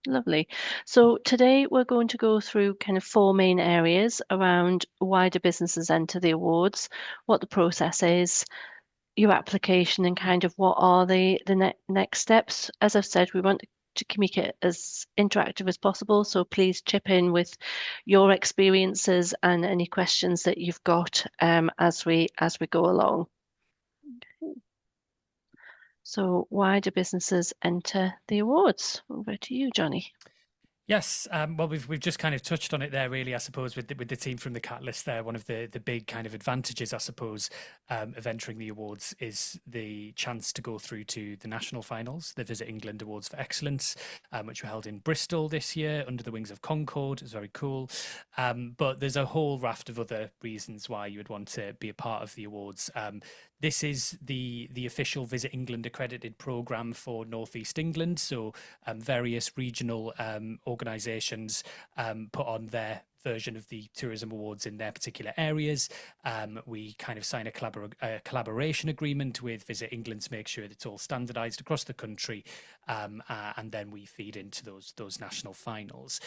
Lovely. So today we're going to go through kind of four main areas around why do businesses enter the awards, what the process is, your application, and kind of what are the next steps. As I've said, we want to make it as interactive as possible. So please chip in with your experiences and any questions that you've got as we go along. So why do businesses enter the awards? Over to you, Johnny. Yes, well, we've just kind of touched on it there, really. I suppose with the team from the Catalyst there, one of the big kind of advantages, I suppose, of entering the awards is the chance to go through to the national finals, the Visit England Awards for Excellence, which were held in Bristol this year under the wings of Concord. It was very cool. But there's a whole raft of other reasons why you would want to be a part of the awards. This is the official Visit England accredited program for North East England. So various regional organisations put on their version of the tourism awards in their particular areas. We kind of sign a collaboration agreement with Visit England to make sure that it's all standardised across the country, and then we feed into those national finals.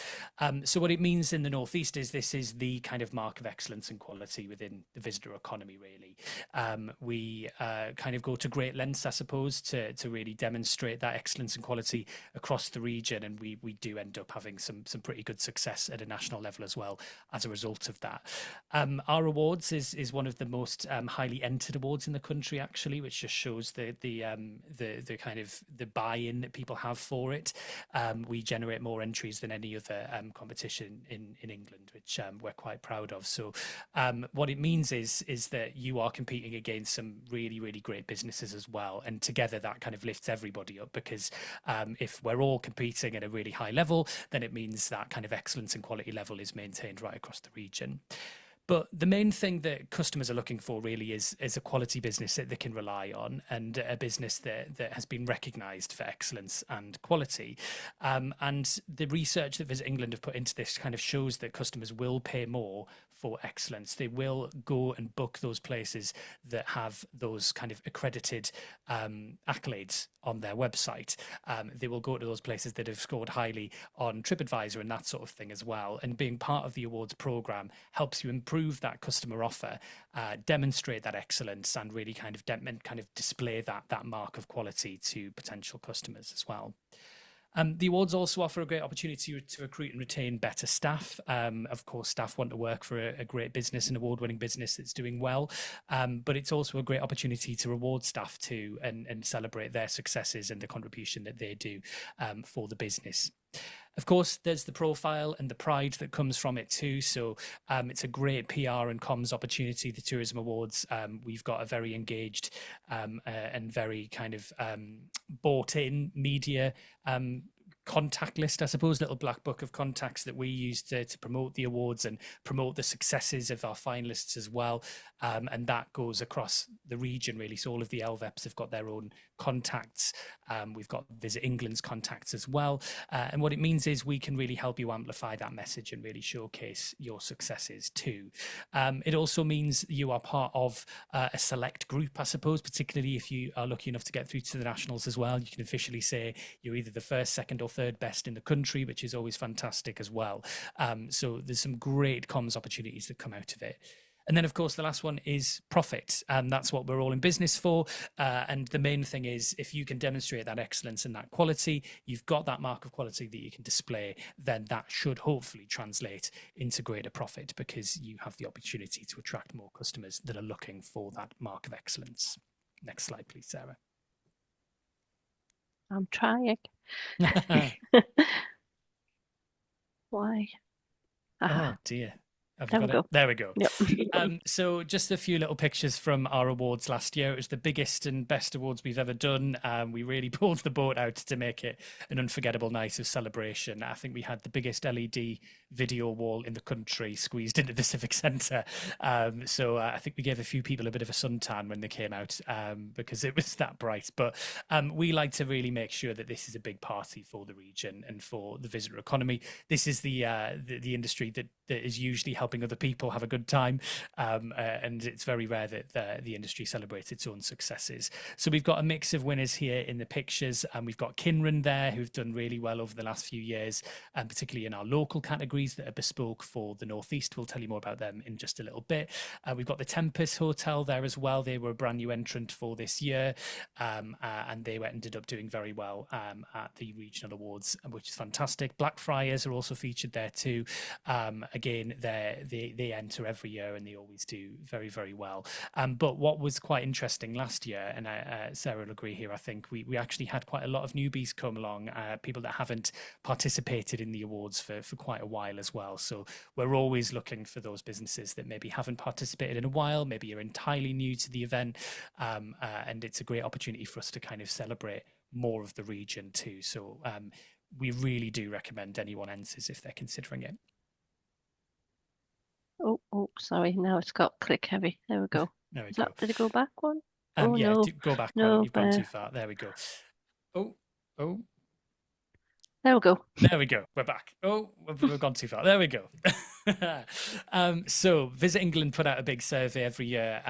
So what it means in the Northeast is this is the kind of mark of excellence and quality within the visitor economy. Really, we kind of go to great lengths, I suppose, to really demonstrate that excellence and quality across the region, and we do end up having some pretty good success at a national level as well as a result of that. Our awards is one of the most highly entered awards in the country, actually, which just shows the kind of the buy-in that people have for it. We generate more entries than any other competition in England, which we're quite proud of. So what it means is that you are competing against some really great businesses as well, and together that kind of lifts everybody up, because if we're all competing at a really high level, then it means that kind of excellence and quality level is maintained right across the region. But the main thing that customers are looking for really is a quality business that they can rely on, and a business that has been recognised for excellence and quality. And the research that Visit England have put into this kind of shows that customers will pay more for excellence. They will go and book those places that have those kind of accredited accolades on their website. They will go to those places that have scored highly on TripAdvisor and that sort of thing as well. And being part of the awards program helps you improve that customer offer, demonstrate that excellence, and really kind of display that mark of quality to potential customers as well. The awards also offer a great opportunity to recruit and retain better staff. Of course, staff want to work for a great business, an award-winning business that's doing well, but it's also a great opportunity to reward staff too, and celebrate their successes and the contribution that they do for the business. Of course, there's the profile and the pride that comes from it too. So it's a great PR and comms opportunity, the Tourism Awards. We've got a very engaged and very kind of bought in media contact list, I suppose, little black book of contacts that we use to promote the awards and promote the successes of our finalists as well. And that goes across the region, really. So all of the LVEPs have got their own contacts. We've got Visit England's contacts as well. And what it means is we can really help you amplify that message and really showcase your successes too. It also means you are part of a select group, I suppose, particularly if you are lucky enough to get through to the nationals as well. You can officially say you're either the first, second, or third best in the country, which is always fantastic as well. So there's some great comms opportunities that come out of it. And then, of course, the last one is profit. That's what we're all in business for. And the main thing is, if you can demonstrate that excellence and that quality, you've got that mark of quality that you can display, then that should hopefully translate into greater profit, because you have the opportunity to attract more customers that are looking for that mark of excellence. Next slide, please, Sarah. I'm trying. Why? Oh Aha, dear. Have you there we got it? go. There we go. Yep. So just a few little pictures from our awards last year. It was the biggest and best awards we've ever done. We really pulled the boat out to make it an unforgettable night of celebration. I think we had the biggest LED video wall in the country squeezed into the civic centre. So I think we gave a few people a bit of a suntan when they came out because it was that bright. But we like to really make sure that this is a big party for the region and for the visitor economy. This is the industry that is usually helping other people have a good time, and it's very rare that the industry celebrates its own successes. So we've got a mix of winners here in the pictures, and we've got Kinran there who've done really well over the last few years, and particularly in our local categories that are bespoke for the Northeast. We'll tell you more about them in just a little bit. We've got the Tempest Hotel there as well. They were a brand new entrant for this year, and they ended up doing very well at the regional awards, which is fantastic. Blackfriars are also featured there too. Again, they enter every year and they always do very, very well. But what was quite interesting last year, and Sarah will agree here, I think we actually had quite a lot of newbies come along, people that haven't participated in the awards for quite a while as well. So we're always looking for those businesses that maybe haven't participated in a while, maybe you're entirely new to the event, and it's a great opportunity for us to kind of celebrate more of the region too. So we really do recommend anyone enters if they're considering it. Oh, sorry. Now it's got click heavy. There we go. There we go. Did it go back one? Oh, Yeah, no. go back one. No, You've gone too far. There we go. Oh, there we go. there we go. We're back. Oh, we've gone too far. There we go. So Visit England put out a big survey every year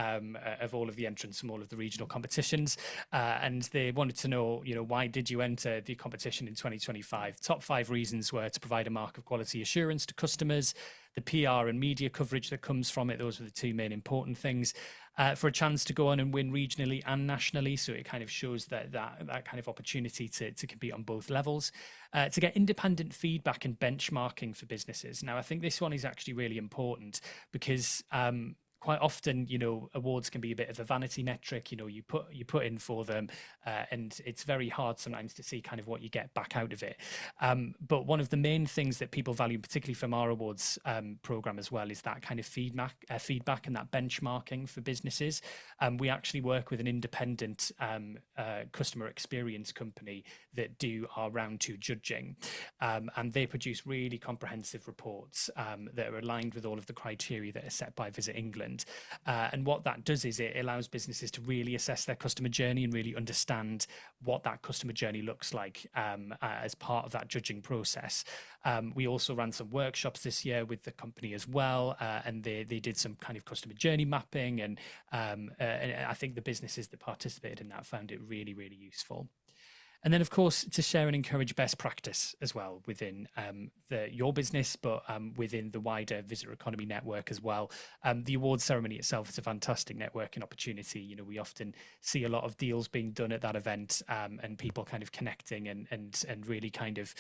of all of the entrants from all of the regional competitions, and they wanted to know, why did you enter the competition in 2025? Top 5 reasons were to provide a mark of quality assurance to customers, the PR and media coverage that comes from it. Those were the 2 main important things. For a chance to go on and win regionally and nationally, so it kind of shows that kind of opportunity to compete on both levels. To get independent feedback and benchmarking for businesses. Now, I think this one is actually really important because quite often, awards can be a bit of a vanity metric. You put in for them, and it's very hard sometimes to see kind of what you get back out of it. But one of the main things that people value, particularly from our awards program as well, is that kind of feedback and that benchmarking for businesses. We actually work with an independent customer experience company that do our round 2 judging, and they produce really comprehensive reports that are aligned with all of the criteria that are set by Visit England. And what that does is it allows businesses to really assess their customer journey and really understand what that customer journey looks like as part of that judging process. We also ran some workshops this year with the company as well, and they did some kind of customer journey mapping, and I think the businesses that participated in that found it really, really useful. And then, of course, to share and encourage best practice as well within your business, but within the wider visitor economy network as well. The awards ceremony itself is a fantastic networking opportunity. We often see a lot of deals being done at that event, and people kind of connecting and really kind of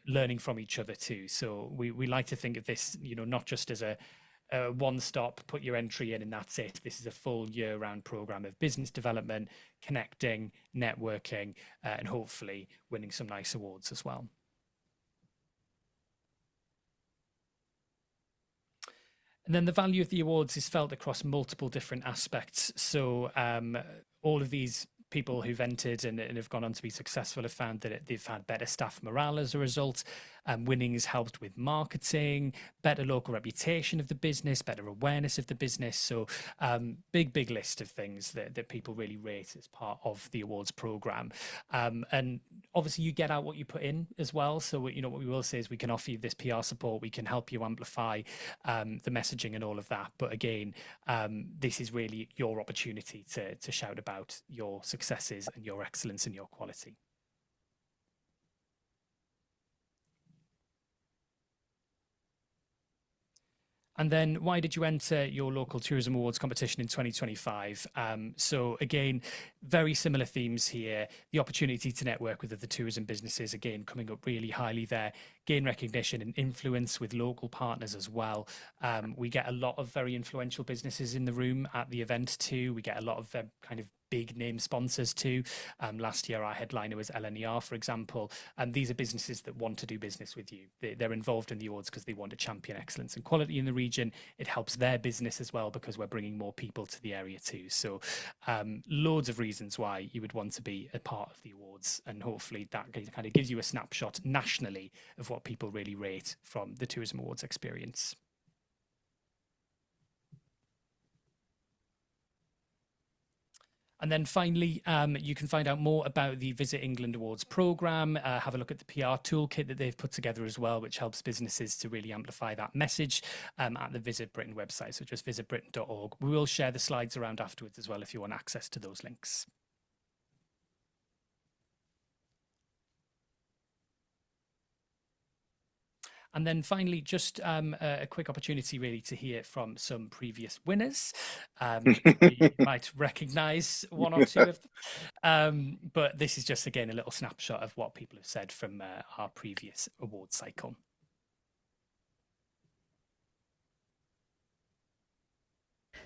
learning from each other too. So we like to think of this, not just as a one stop, put your entry in and that's it. This is a full year-round program of business development, connecting, networking, and hopefully winning some nice awards as well. And then the value of the awards is felt across multiple different aspects. So all of these people who've entered and have gone on to be successful have found that they've had better staff morale as a result. Winning has helped with marketing, better local reputation of the business, better awareness of the business. So big list of things that people really rate as part of the awards program. And obviously you get out what you put in as well. So what we will say is we can offer you this PR support, we can help you amplify the messaging and all of that. But again, this is really your opportunity to shout about your successes and your excellence and your quality. And then why did you enter your local tourism awards competition in 2025? So again, very similar themes here. The opportunity to network with other tourism businesses, again, coming up really highly there. Gain recognition and influence with local partners as well. We get a lot of very influential businesses in the room at the event too. We get a lot of kind of big name sponsors too. Last year, our headliner was LNER, for example. And these are businesses that want to do business with you. They're involved in the awards because they want to champion excellence and quality in the region. It helps their business as well because we're bringing more people to the area too. So loads of reasons why you would want to be a part of the awards. And hopefully that kind of gives you a snapshot nationally of what people really rate from the Tourism Awards experience. And then finally, you can find out more about the Visit England Awards programme. Have a look at the PR toolkit that they've put together as well, which helps businesses to really amplify that message at the Visit Britain website. So just visitbritain.org. We will share the slides around afterwards as well if you want access to those links. And then finally, just a quick opportunity really to hear from some previous winners. We might recognise one or two of them. But this is just, again, a little snapshot of what people have said from our previous award cycle.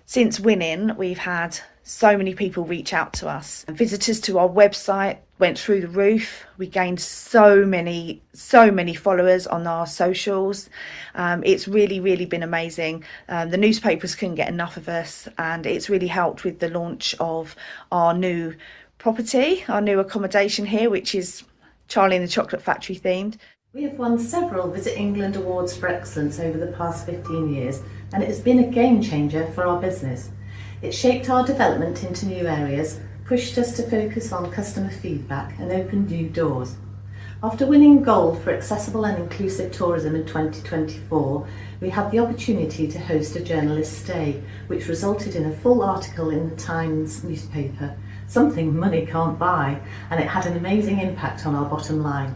Since winning, we've had so many people reach out to us. Visitors to our website went through the roof. We gained so many followers on our socials. It's really been amazing. The newspapers couldn't get enough of us, and it's really helped with the launch of our new property, our new accommodation here, which is Charlie and the Chocolate Factory themed. We have won several Visit England Awards for Excellence over the past 15 years, and it has been a game changer for our business. It shaped our development into new areas, pushed us to focus on customer feedback and opened new doors. After winning gold for accessible and inclusive tourism in 2024, we had the opportunity to host a journalist stay, which resulted in a full article in the Times newspaper, something money can't buy, and it had an amazing impact on our bottom line.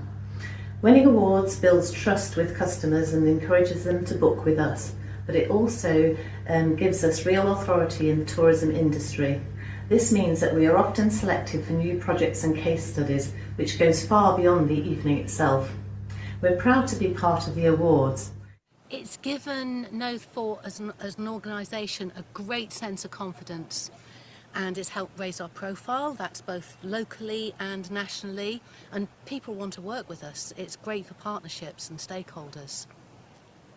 Winning awards builds trust with customers and encourages them to book with us, but it also gives us real authority in the tourism industry. This means that we are often selected for new projects and case studies, which goes far beyond the evening itself. We're proud to be part of the awards. It's given Knowth Fort as an organisation a great sense of confidence, and it's helped raise our profile. That's both locally and nationally, and people want to work with us. It's great for partnerships and stakeholders.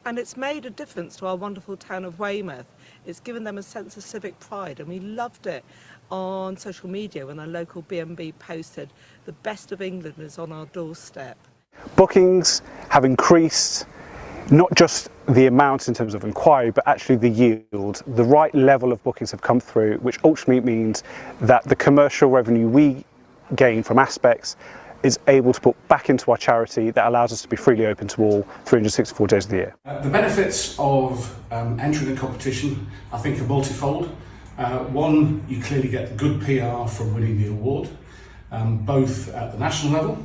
And it's made a difference to our wonderful town of Weymouth. It's given them a sense of civic pride, and we loved it on social media when our local B&B posted the best of England is on our doorstep. Bookings have increased, not just the amount in terms of inquiry, but actually the yield. The right level of bookings have come through, which ultimately means that the commercial revenue we gain from aspects is able to put back into our charity that allows us to be freely open to all 364 days of the year. The benefits of entering the competition, I think, are multifold. One, you clearly get good PR from winning the award, both at the national level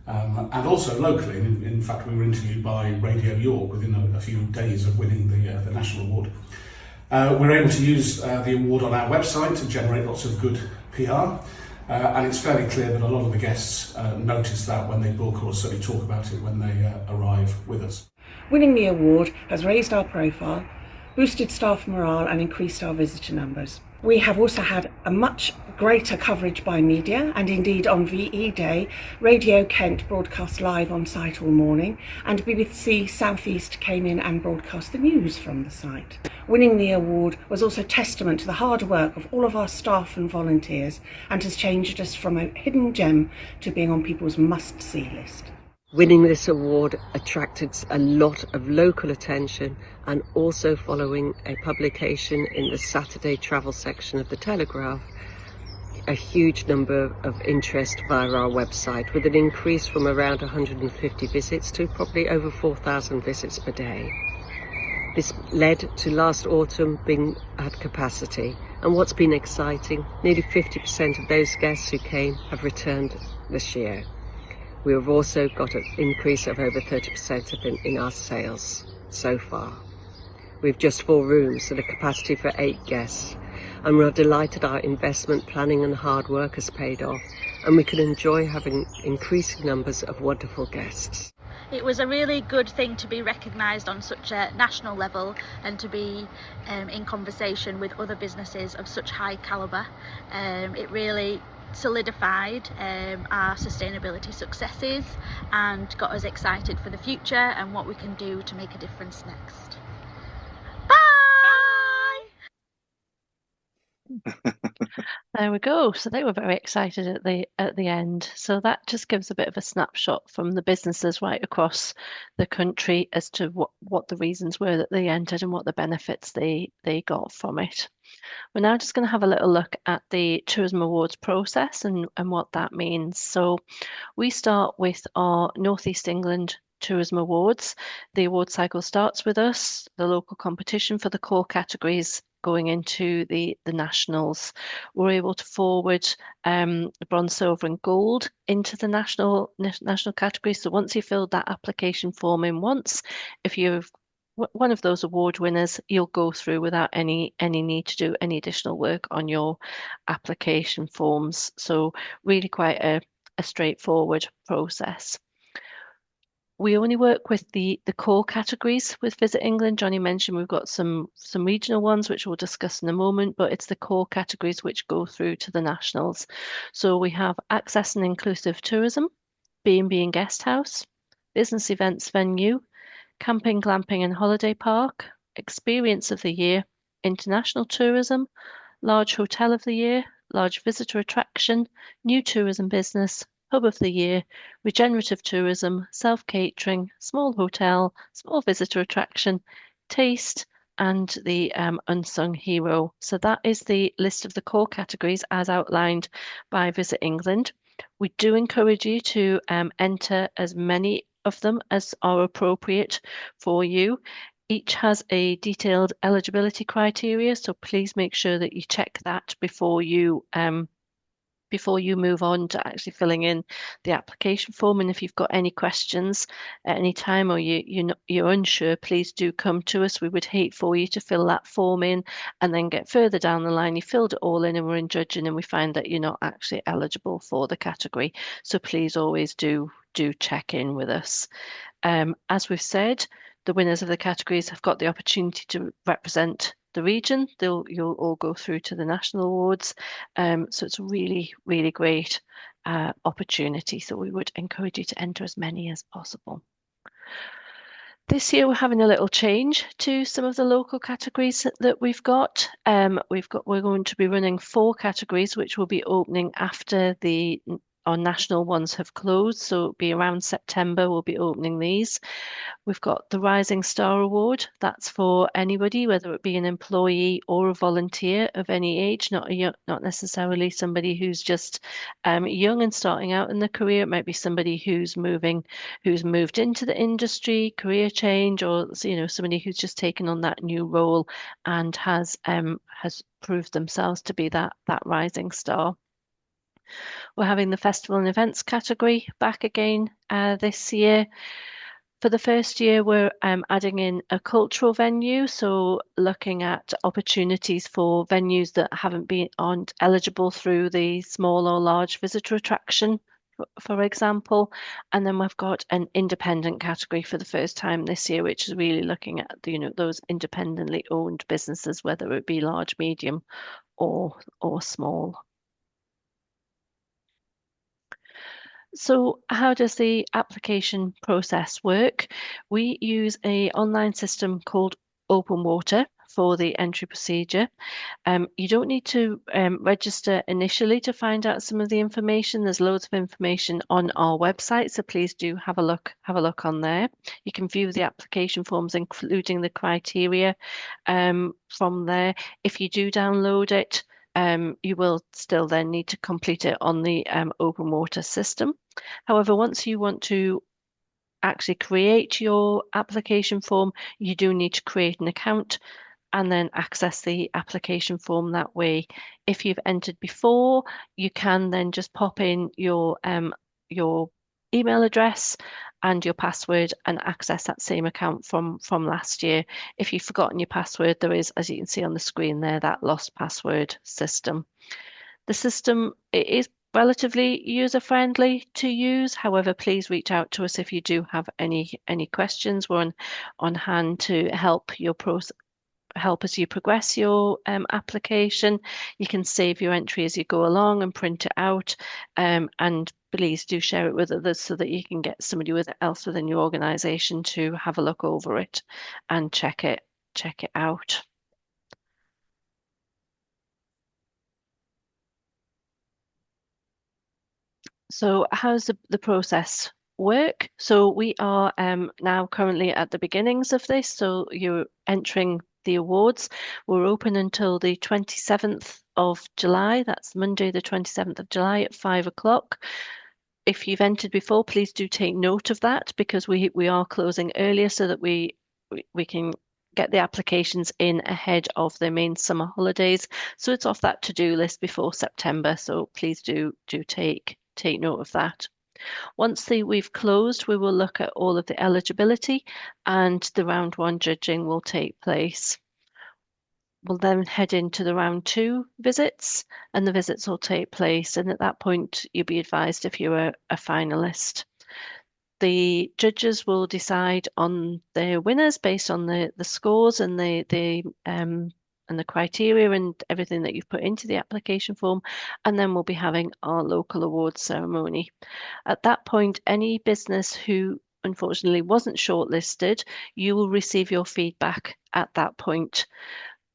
and also locally. In fact, we were interviewed by Radio York within a few days of winning the national award. We're able to use the award on our website to generate lots of good PR. And it's fairly clear that a lot of the guests notice that when they book, or certainly talk about it when they arrive with us. Winning the award has raised our profile, boosted staff morale and increased our visitor numbers. We have also had a much greater coverage by media, and indeed on VE Day, Radio Kent broadcast live on site all morning, and BBC South East came in and broadcast the news from the site. Winning the award was also testament to the hard work of all of our staff and volunteers, and has changed us from a hidden gem to being on people's must-see list. Winning this award attracted a lot of local attention, and also following a publication in the Saturday travel section of the Telegraph, a huge number of interest via our website, with an increase from around 150 visits to probably over 4,000 visits per day. This led to last autumn being at capacity, and what's been exciting, nearly 50% of those guests who came have returned this year. We have also got an increase of over 30% in our sales so far. We've just 4 rooms and a capacity for 8 guests, and we're delighted our investment, planning and hard work has paid off, and we can enjoy having increasing numbers of wonderful guests. It was a really good thing to be recognised on such a national level, and to be in conversation with other businesses of such high calibre. It really solidified our sustainability successes and got us excited for the future and what we can do to make a difference next. Bye! There we go. So they were very excited at the end. So that just gives a bit of a snapshot from the businesses right across the country as to what the reasons were that they entered and what the benefits they got from it. We're now just going to have a little look at the Tourism Awards process and what that means. So we start with our North East England Tourism Awards. The award cycle starts with us, the local competition for the core categories going into the nationals. We're able to forward bronze, silver, and gold into the national category. So once you filled that application form in once, if you've one of those award winners, you'll go through without any need to do any additional work on your application forms. So really quite a straightforward process. We only work with the core categories with Visit England. Jonny mentioned we've got some regional ones, which we'll discuss in a moment, but it's the core categories which go through to the nationals. So we have access and inclusive tourism, B&B and guest house, business events venue, camping, glamping and holiday park, experience of the year, international tourism, large hotel of the year, large visitor attraction, new tourism business, hub of the year, regenerative tourism, self-catering, small hotel, small visitor attraction, taste, and the unsung hero. So that is the list of the core categories as outlined by Visit England. We do encourage you to enter as many of them as are appropriate for you. Each has a detailed eligibility criteria, so please make sure that you check that before you move on to actually filling in the application form. And if you've got any questions at any time or you're unsure, please do come to us. We would hate for you to fill that form in and then get further down the line. You filled it all in and we're in judging and we find that you're not actually eligible for the category. So please always do check in with us. As we've said, the winners of the categories have got the opportunity to represent the region. You'll all go through to the national awards. So it's a really, really great opportunity. So we would encourage you to enter as many as possible. This year we're having a little change to some of the local categories that we've got. We're going to be running 4 categories, which will be opening after our national ones have closed. So it'll be around September we'll be opening these. We've got the Rising Star Award. That's for anybody, whether it be an employee or a volunteer of any age, not necessarily somebody who's just young and starting out in the career. It might be somebody who's moved into the industry, career change, or somebody who's just taken on that new role and has proved themselves to be that rising star. We're having the festival and events category back again this year. For the first year, we're adding in a cultural venue, so looking at opportunities for venues that aren't eligible through the small or large visitor attraction, for example. And then we've got an independent category for the first time this year, which is really looking at those independently owned businesses, whether it be large, medium, or small. So how does the application process work? We use an online system called Open Water for the entry procedure. You don't need to register initially to find out some of the information. There's loads of information on our website, so please do have a look on there. You can view the application forms, including the criteria from there. If you do download it, you will still then need to complete it on the open water system. However, once you want to actually create your application form, you do need to create an account and then access the application form that way. If you've entered before, you can then just pop in your email address and your password and access that same account from last year. If you've forgotten your password, there is, as you can see on the screen there, that lost password system. The system is relatively user-friendly to use. However, please reach out to us if you do have any questions. We're on hand to help as you progress your application. You can save your entry as you go along and print it out, and please do share it with others so that you can get somebody else within your organisation to have a look over it and check it out. So how's the process work? So we are now currently at the beginnings of this. So you're entering the awards. We're open until the 27th of July. That's Monday, the 27th of July at 5 o'clock. If you've entered before, please do take note of that because we are closing earlier so that we can get the applications in ahead of the main summer holidays. So it's off that to-do list before September. So please do take note of that. Once we've closed, we will look at all of the eligibility and the round one judging will take place. We'll then head into the round two visits and the visits will take place. And at that point, you'll be advised if you're a finalist. The judges will decide on their winners based on the scores and the criteria and everything that you've put into the application form. And then we'll be having our local awards ceremony. At that point, any business who unfortunately wasn't shortlisted, you will receive your feedback at that point.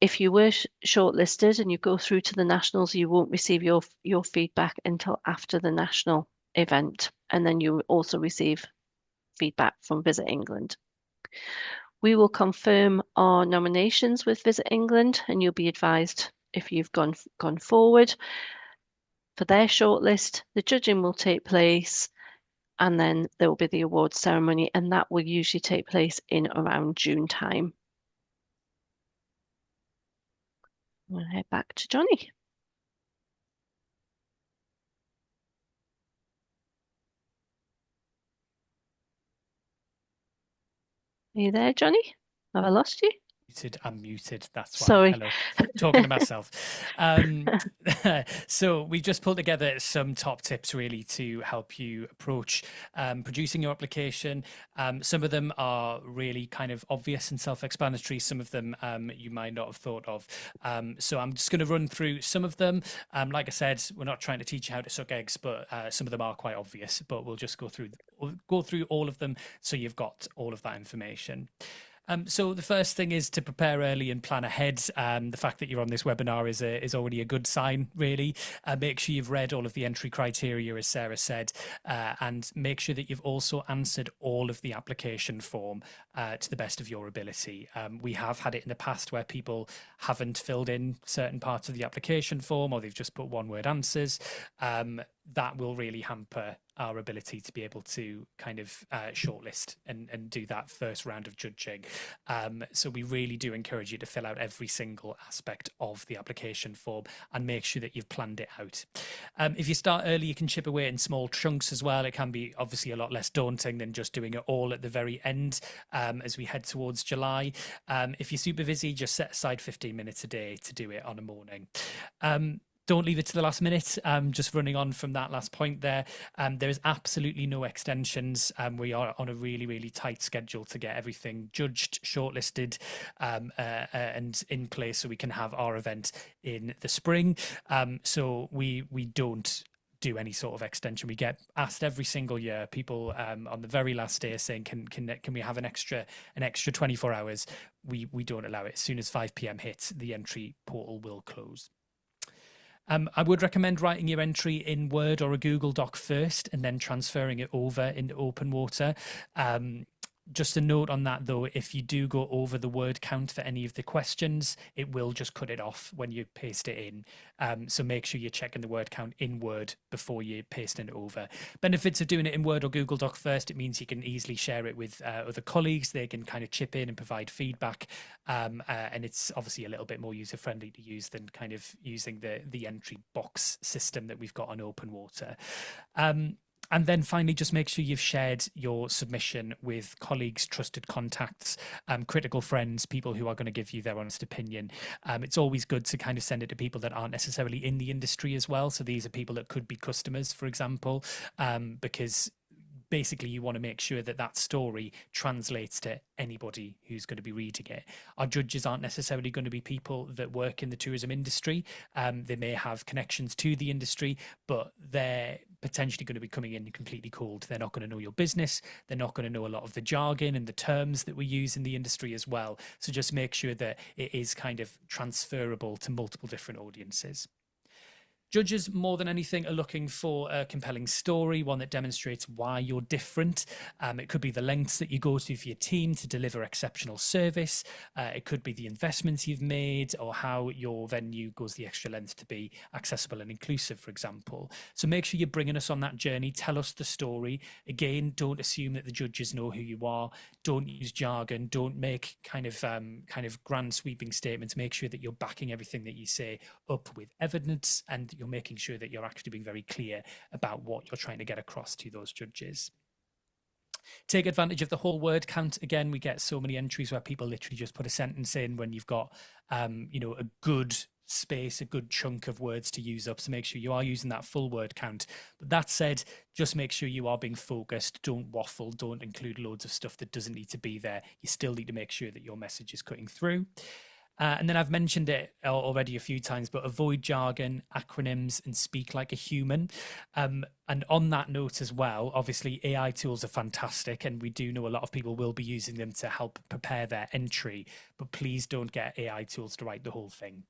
If you were shortlisted and you go through to the nationals, you won't receive your feedback until after the national event. And then you also receive feedback from Visit England. We will confirm our nominations with Visit England and you'll be advised if you've gone forward. For their shortlist, the judging will take place and then there will be the awards ceremony and that will usually take place in around June time. We'll head back to Jonny. Are you there, Jonny? Have I lost you? I'm muted. That's why. Sorry. Hello. Talking to myself. So we've just pulled together some top tips really to help you approach producing your application. Some of them are really kind of obvious and self-explanatory. Some of them you might not have thought of. So I'm just going to run through some of them. Like I said, we're not trying to teach you how to suck eggs, but some of them are quite obvious. But we'll just go through all of them so you've got all of that information. So the first thing is to prepare early and plan ahead. The fact that you're on this webinar is already a good sign, really. Make sure you've read all of the entry criteria, as Sarah said, and make sure that you've also answered all of the application form to the best of your ability. We have had it in the past where people haven't filled in certain parts of the application form or they've just put one-word answers. That will really hamper our ability to be able to kind of shortlist and do that first round of judging. So we really do encourage you to fill out every single aspect of the application form and make sure that you've planned it out. If you start early, you can chip away in small chunks as well. It can be obviously a lot less daunting than just doing it all at the very end as we head towards July. If you're super busy, just set aside 15 minutes a day to do it on a morning. Don't leave it to the last minute. Just running on from that last point there, there is absolutely no extensions. We are on a really, really tight schedule to get everything judged, shortlisted, and in place so we can have our event in the spring. So we don't do any sort of extension. We get asked every single year, people on the very last day saying, can we have an extra 24 hours? We don't allow it. As soon as 5 p.m. hits, the entry portal will close. I would recommend writing your entry in Word or a Google Doc first and then transferring it over into Open Water. Just a note on that, though, if you do go over the word count for any of the questions, it will just cut it off when you paste it in. So make sure you're checking the word count in Word before you paste it over. Benefits of doing it in Word or Google Doc first, it means you can easily share it with other colleagues. They can kind of chip in and provide feedback. And it's obviously a little bit more user-friendly to use than kind of using the entry box system that we've got on Open Water. And then finally, just make sure you've shared your submission with colleagues, trusted contacts, critical friends, people who are going to give you their honest opinion. It's always good to kind of send it to people that aren't necessarily in the industry as well. So these are people that could be customers, for example, because basically you want to make sure that that story translates to anybody who's going to be reading it. Our judges aren't necessarily going to be people that work in the tourism industry. They may have connections to the industry, but they're potentially going to be coming in completely cold. They're not going to know your business. They're not going to know a lot of the jargon and the terms that we use in the industry as well. So just make sure that it is kind of transferable to multiple different audiences. Judges, more than anything, are looking for a compelling story, one that demonstrates why you're different. It could be the lengths that you go to for your team to deliver exceptional service. It could be the investments you've made or how your venue goes the extra length to be accessible and inclusive, for example. So make sure you're bringing us on that journey. Tell us the story. Again, don't assume that the judges know who you are. Don't use jargon. Don't make kind of grand sweeping statements. Make sure that you're backing everything that you say up with evidence, and you're making sure that you're actually being very clear about what you're trying to get across to those judges. Take advantage of the whole word count. Again, we get so many entries where people literally just put a sentence in when you've got, a good space, a good chunk of words to use up. So make sure you are using that full word count. But that said, just make sure you are being focused. Don't waffle. Don't include loads of stuff that doesn't need to be there. You still need to make sure that your message is cutting through. And then I've mentioned it already a few times, but avoid jargon, acronyms, and speak like a human. And on that note as well, obviously AI tools are fantastic, and we do know a lot of people will be using them to help prepare their entry, but please don't get AI tools to write the whole thing.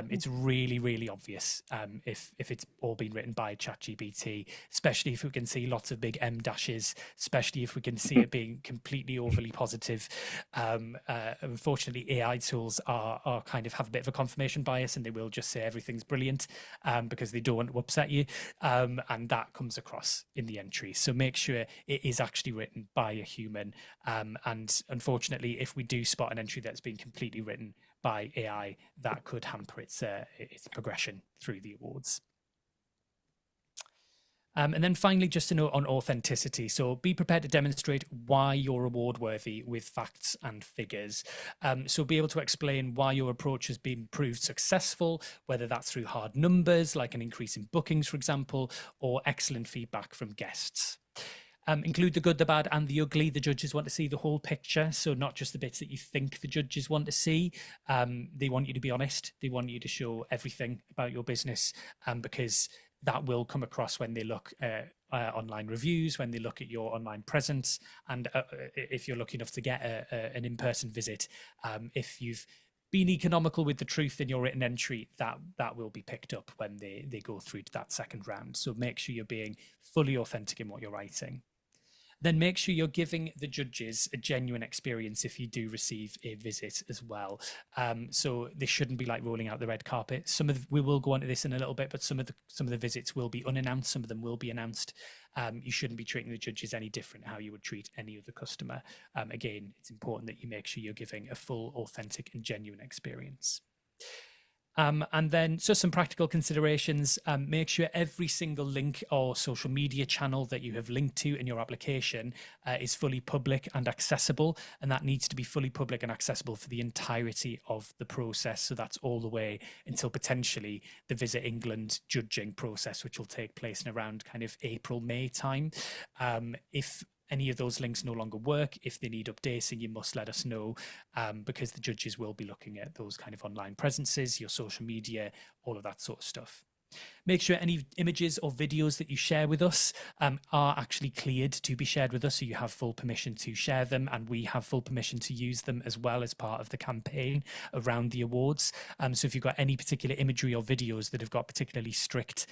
It's really, really obvious if it's all been written by ChatGPT, especially if we can see lots of big M dashes, especially if we can see it being completely overly positive. Unfortunately, AI tools are kind of have a bit of a confirmation bias, and they will just say everything's brilliant because they don't want to upset you. And that comes across in the entry. So make sure it is actually written by a human. And unfortunately, if we do spot an entry that's been completely written by AI, that could hamper its progression through the awards. And then finally, just a note on authenticity. So be prepared to demonstrate why you're award worthy with facts and figures. So be able to explain why your approach has been proved successful, whether that's through hard numbers, like an increase in bookings, for example, or excellent feedback from guests. Include the good, the bad, and the ugly. The judges want to see the whole picture, so not just the bits that you think the judges want to see. They want you to be honest. They want you to show everything about your business, because that will come across when they look at online reviews, when they look at your online presence, and if you're lucky enough to get an in-person visit. If you've been economical with the truth in your written entry, that will be picked up when they go through to that second round. So make sure you're being fully authentic in what you're writing. Then make sure you're giving the judges a genuine experience if you do receive a visit as well. So this shouldn't be like rolling out the red carpet. We will go on to this in a little bit, but some of the visits will be unannounced. Some of them will be announced. You shouldn't be treating the judges any different how you would treat any other customer. Again, it's important that you make sure you're giving a full, authentic, and genuine experience. And then just some practical considerations. Make sure every single link or social media channel that you have linked to in your application is fully public and accessible, and that needs to be fully public and accessible for the entirety of the process. So that's all the way until potentially the Visit England judging process, which will take place in around kind of April, May time. If any of those links no longer work, if they need updating, you must let us know, because the judges will be looking at those kind of online presences, your social media, all of that sort of stuff. Make sure any images or videos that you share with us are actually cleared to be shared with us, so you have full permission to share them, and we have full permission to use them as well as part of the campaign around the awards. So if you've got any particular imagery or videos that have got particularly strict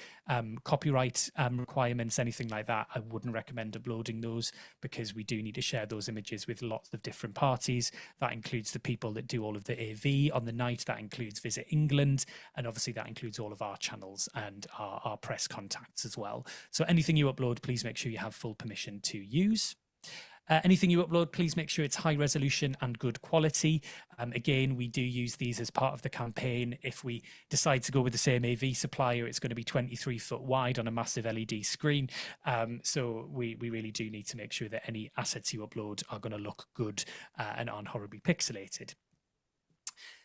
copyright requirements, anything like that, I wouldn't recommend uploading those, because we do need to share those images with lots of different parties. That includes the people that do all of the AV on the night, that includes Visit England, and obviously that includes all of our channels and our press contacts as well. So anything you upload, please make sure you have full permission to use. Anything you upload, please make sure it's high resolution and good quality. Again, we do use these as part of the campaign. If we decide to go with the same AV supplier, it's going to be 23 foot wide on a massive LED screen. So we really do need to make sure that any assets you upload are going to look good and aren't horribly pixelated.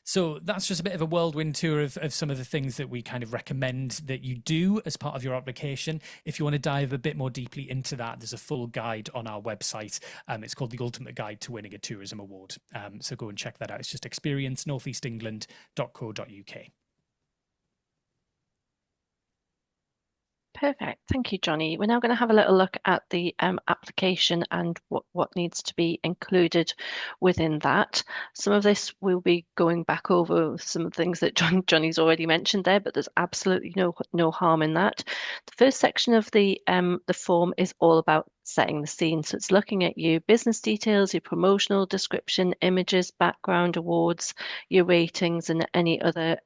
So that's just a bit of a whirlwind tour of some of the things that we kind of recommend that you do as part of your application. If you want to dive a bit more deeply into that, there's a full guide on our website. It's called The Ultimate Guide to Winning a Tourism Award. So go and check that out. It's just experiencenortheastengland.co.uk. Perfect. Thank you, Jonny. We're now going to have a little look at the application and what needs to be included within that. Some of this we'll be going back over some of the things that Jonny's already mentioned there, but there's absolutely no harm in that. The first section of the form is all about setting the scene. So it's looking at your business details, your promotional description, images, background, awards, your ratings, and any other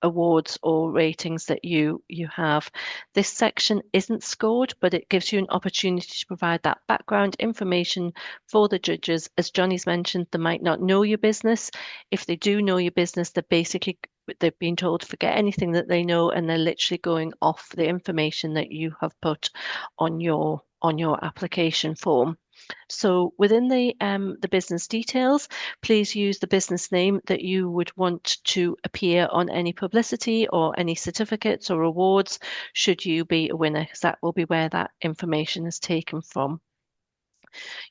awards or ratings that you have. This section isn't scored, but it gives you an opportunity to provide that background information for the judges. As Jonny's mentioned, they might not know your business. If they do know your business, they've been told to forget anything that they know, and they're literally going off the information that you have put on your application form. So within the business details, please use the business name that you would want to appear on any publicity or any certificates or awards should you be a winner, because that will be where that information is taken from.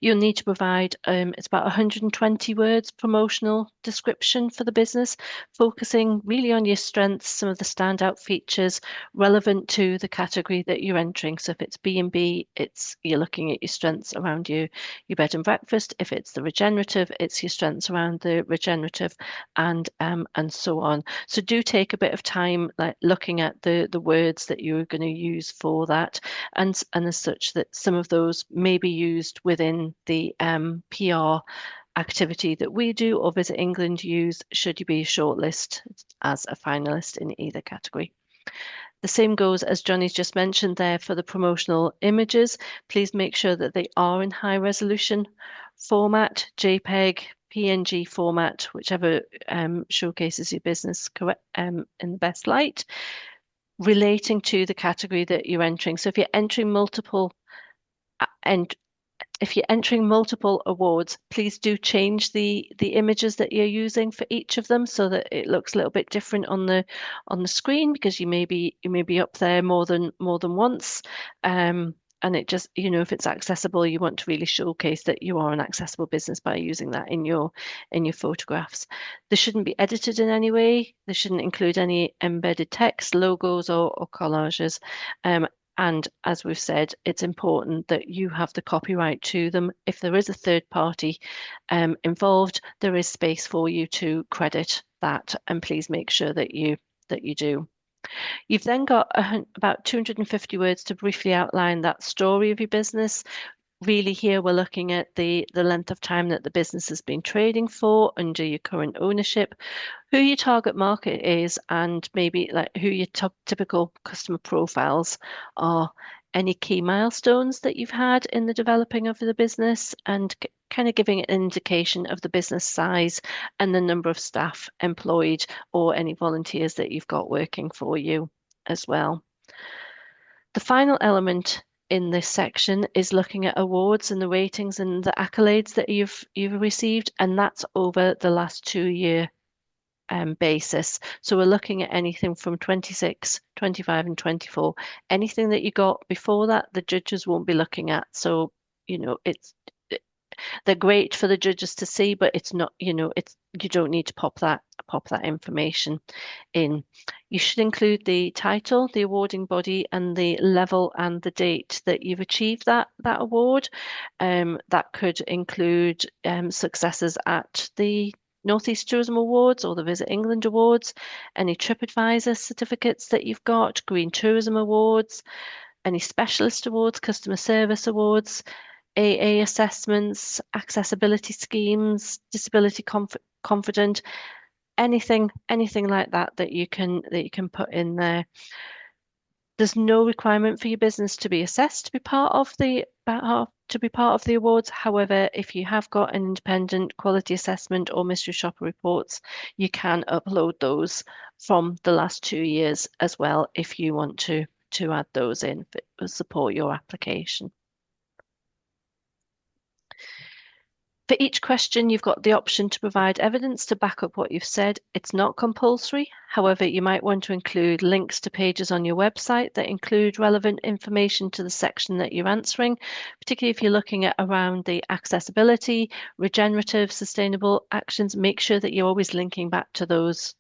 You'll need to provide, it's about 120 words promotional description for the business, focusing really on your strengths, some of the standout features relevant to the category that you're entering. So if it's B&B, you're looking at your strengths around your bed and breakfast. If it's the regenerative, it's your strengths around the regenerative, and so on. So do take a bit of time like looking at the words that you're going to use for that, and as such that some of those may be used within the PR activity that we do or Visit England use should you be shortlisted as a finalist in either category. The same goes, as Jonny's just mentioned there, for the promotional images. Please make sure that they are in high resolution format, JPEG, PNG format, whichever showcases your business correct in the best light, relating to the category that you're entering. So if you're entering multiple awards, please do change the images that you're using for each of them so that it looks a little bit different on the screen, because you may be up there more than once. And it just, if it's accessible, you want to really showcase that you are an accessible business by using that in your photographs. They shouldn't be edited in any way. They shouldn't include any embedded text, logos, or collages. And as we've said, it's important that you have the copyright to them. If there is a third party involved, there is space for you to credit that, and please make sure that you do. You've then got about 250 words to briefly outline that story of your business. Really here we're looking at the length of time that the business has been trading for under your current ownership, who your target market is, and maybe like who your typical customer profiles are, any key milestones that you've had in the developing of the business, and kind of giving an indication of the business size and the number of staff employed or any volunteers that you've got working for you as well. The final element in this section is looking at awards and the ratings and the accolades that you've received, and that's over the last 2-year basis. So we're looking at anything from 26, 25 and 24. Anything that you got before that, the judges won't be looking at. So, they're great for the judges to see, but it's not, you don't need to pop that information in. You should include the title, the awarding body, and the level and the date that you've achieved that award. That could include successes at the North East Tourism Awards or the Visit England Awards, any TripAdvisor certificates that you've got, Green Tourism Awards, any specialist awards, customer service awards, AA assessments, accessibility schemes, disability confident, anything like that you can put in there. There's no requirement for your business to be assessed to be part of the awards. However, if you have got an independent quality assessment or mystery shopper reports, you can upload those from the last 2 years as well if you want to add those in to support your application. For each question, you've got the option to provide evidence to back up what you've said. It's not compulsory. However, you might want to include links to pages on your website that include relevant information to the section that you're answering, particularly if you're looking at around the accessibility, regenerative, sustainable actions. Make sure that you're always linking back to those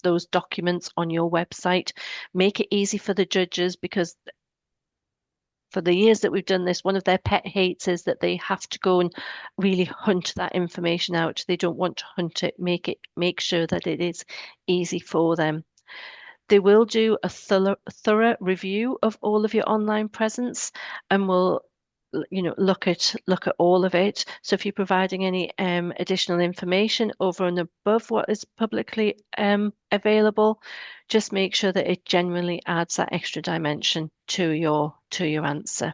those documents on your website. Make it easy for the judges, because for the years that we've done this, one of their pet hates is that they have to go and really hunt that information out. They don't want to hunt it. Make sure that it is easy for them. They will do a thorough review of all of your online presence, and will look at all of it. So if you're providing any additional information over and above what is publicly available, just make sure that it genuinely adds that extra dimension to your answer.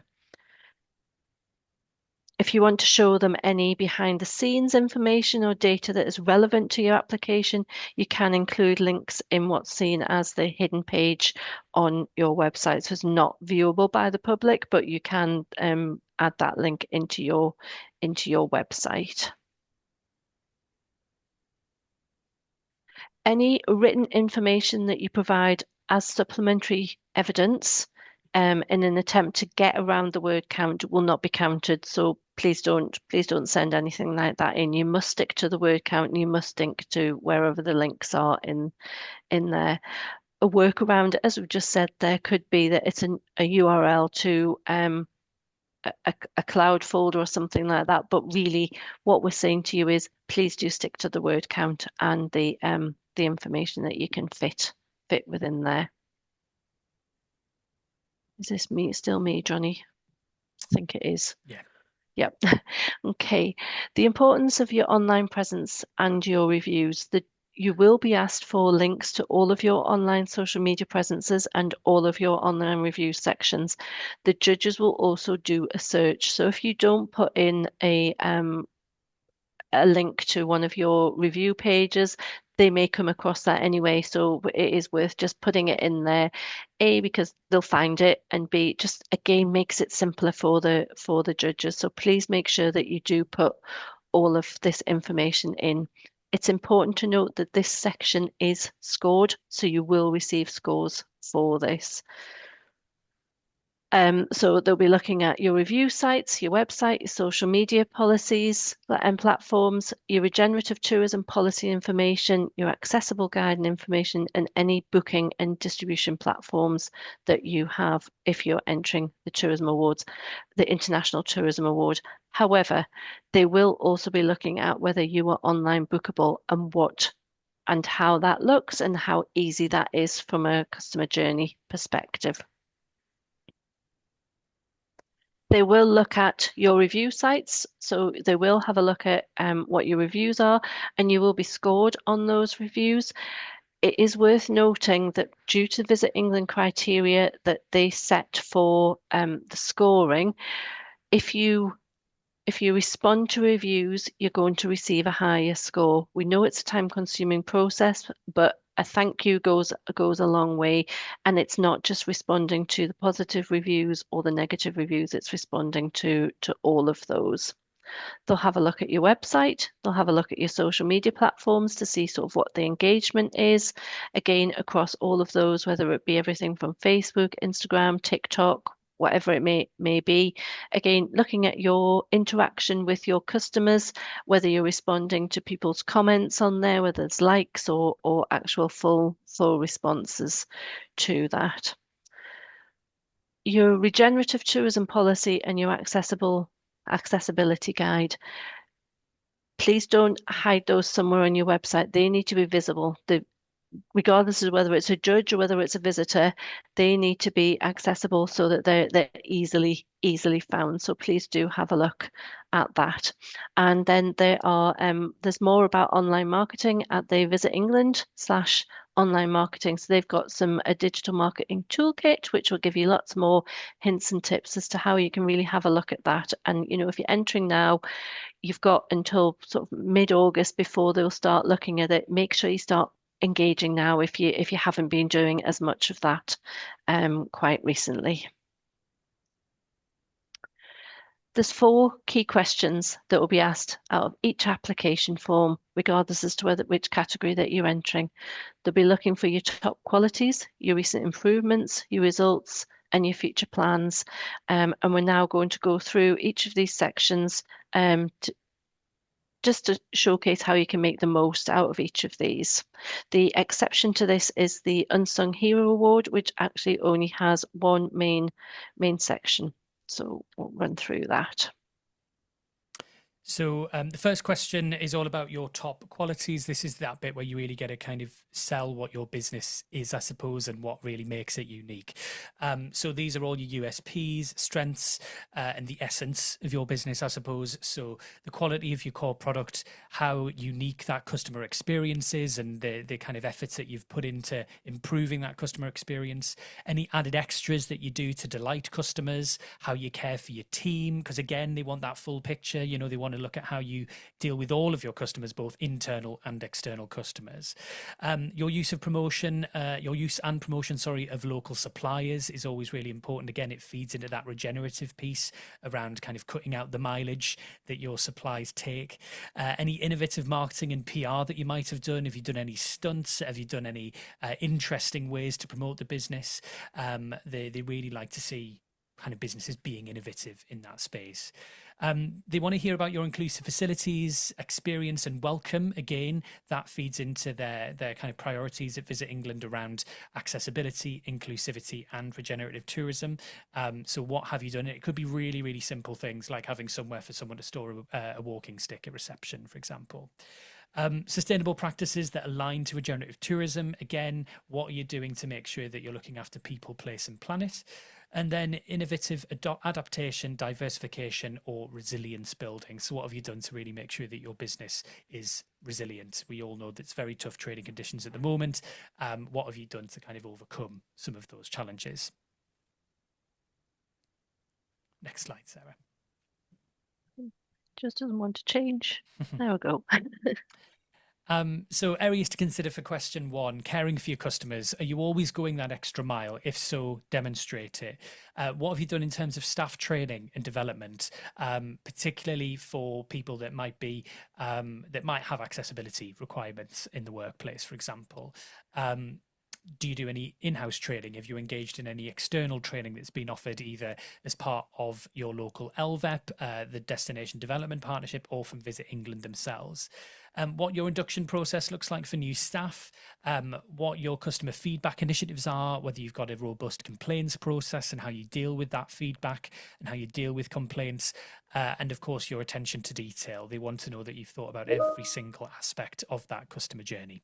If you want to show them any behind the scenes information or data that is relevant to your application, you can include links in what's seen as the hidden page on your website. So it's not viewable by the public, but you can add that link into your website. Any written information that you provide as supplementary evidence in an attempt to get around the word count will not be counted. So please don't send anything like that in. You must stick to the word count, and you must stick to wherever the links are in there. A workaround, as we've just said, there could be that it's a URL to a cloud folder or something like that. But really, what we're saying to you is, please do stick to the word count and the information that you can fit within there. Is this still me, Jonny? I think it is. Yeah. Yep. Okay. The importance of your online presence and your reviews. You will be asked for links to all of your online social media presences and all of your online review sections. The judges will also do a search. So if you don't put in a link to one of your review pages, they may come across that anyway. So it is worth just putting it in there, A, because they'll find it, and B, just again makes it simpler for the judges. So please make sure that you do put all of this information in. It's important to note that this section is scored, so you will receive scores for this. So they'll be looking at your review sites, your website, your social media policies and platforms, your regenerative tourism policy information, your accessible guide and information, and any booking and distribution platforms that you have if you're entering the Tourism Awards, the International Tourism Award. However, they will also be looking at whether you are online bookable and how that looks and how easy that is from a customer journey perspective. They will look at your review sites, so they will have a look at what your reviews are, and you will be scored on those reviews. It is worth noting that due to Visit England criteria that they set for the scoring, if you respond to reviews, you're going to receive a higher score. We know it's a time-consuming process, but a thank you goes a long way, and it's not just responding to the positive reviews or the negative reviews, it's responding to all of those. They'll have a look at your website, they'll have a look at your social media platforms to see sort of what the engagement is, again, across all of those, whether it be everything from Facebook, Instagram, TikTok, whatever it may be. Again, looking at your interaction with your customers, whether you're responding to people's comments on there, whether it's likes or actual full responses to that. Your regenerative tourism policy and your accessibility guide. Please don't hide those somewhere on your website. They need to be visible. Regardless of whether it's a judge or whether it's a visitor, they need to be accessible so that they're easily found. So please do have a look at that. And then there's more about online marketing at the Visit England /online marketing. So they've got a digital marketing toolkit, which will give you lots more hints and tips as to how you can really have a look at that. And if you're entering now, you've got until sort of mid-August before they'll start looking at it. Make sure you start engaging now if you haven't been doing as much of that quite recently. There's 4 key questions that will be asked out of each application form, regardless as to which category that you're entering. They'll be looking for your top qualities, your recent improvements, your results, and your future plans. And we're now going to go through each of these sections just to showcase how you can make the most out of each of these. The exception to this is the Unsung Hero Award, which actually only has one main section. So we'll run through that. So the first question is all about your top qualities. This is that bit where you really get to kind of sell what your business is, I suppose, and what really makes it unique. So these are all your USPs, strengths, and the essence of your business, I suppose. So the quality of your core product, how unique that customer experience is, and the kind of efforts that you've put into improving that customer experience, any added extras that you do to delight customers, how you care for your team, because again, they want that full picture. You know, they want to look at how you deal with all of your customers, both internal and external customers. Your use and promotion, of local suppliers is always really important. Again, it feeds into that regenerative piece around kind of cutting out the mileage that your supplies take. Any innovative marketing and PR that you might have done. Have you done any stunts? Have you done any interesting ways to promote the business? They really like to see kind of businesses being innovative in that space. They want to hear about your inclusive facilities, experience and welcome. Again, that feeds into their kind of priorities at Visit England around accessibility, inclusivity and regenerative tourism. So what have you done? It could be really, really simple things like having somewhere for someone to store a walking stick at reception, for example. Sustainable practices that align to regenerative tourism. Again, what are you doing to make sure that you're looking after people, place and planet? And then innovative adaptation, diversification, or resilience building. So what have you done to really make sure that your business is resilient? We all know that it's very tough trading conditions at the moment. What have you done to kind of overcome some of those challenges? Next slide, Sarah. Just doesn't want to change. There we go. So areas to consider for question 1, caring for your customers. Are you always going that extra mile? If so, demonstrate it. What have you done in terms of staff training and development, particularly for people that might have accessibility requirements in the workplace, for example? Do you do any in-house training? Have you engaged in any external training that's been offered either as part of your local LVEP, the Destination Development Partnership, or from Visit England themselves? What your induction process looks like for new staff, what your customer feedback initiatives are, whether you've got a robust complaints process and how you deal with that feedback and how you deal with complaints, and of course your attention to detail. They want to know that you've thought about every single aspect of that customer journey.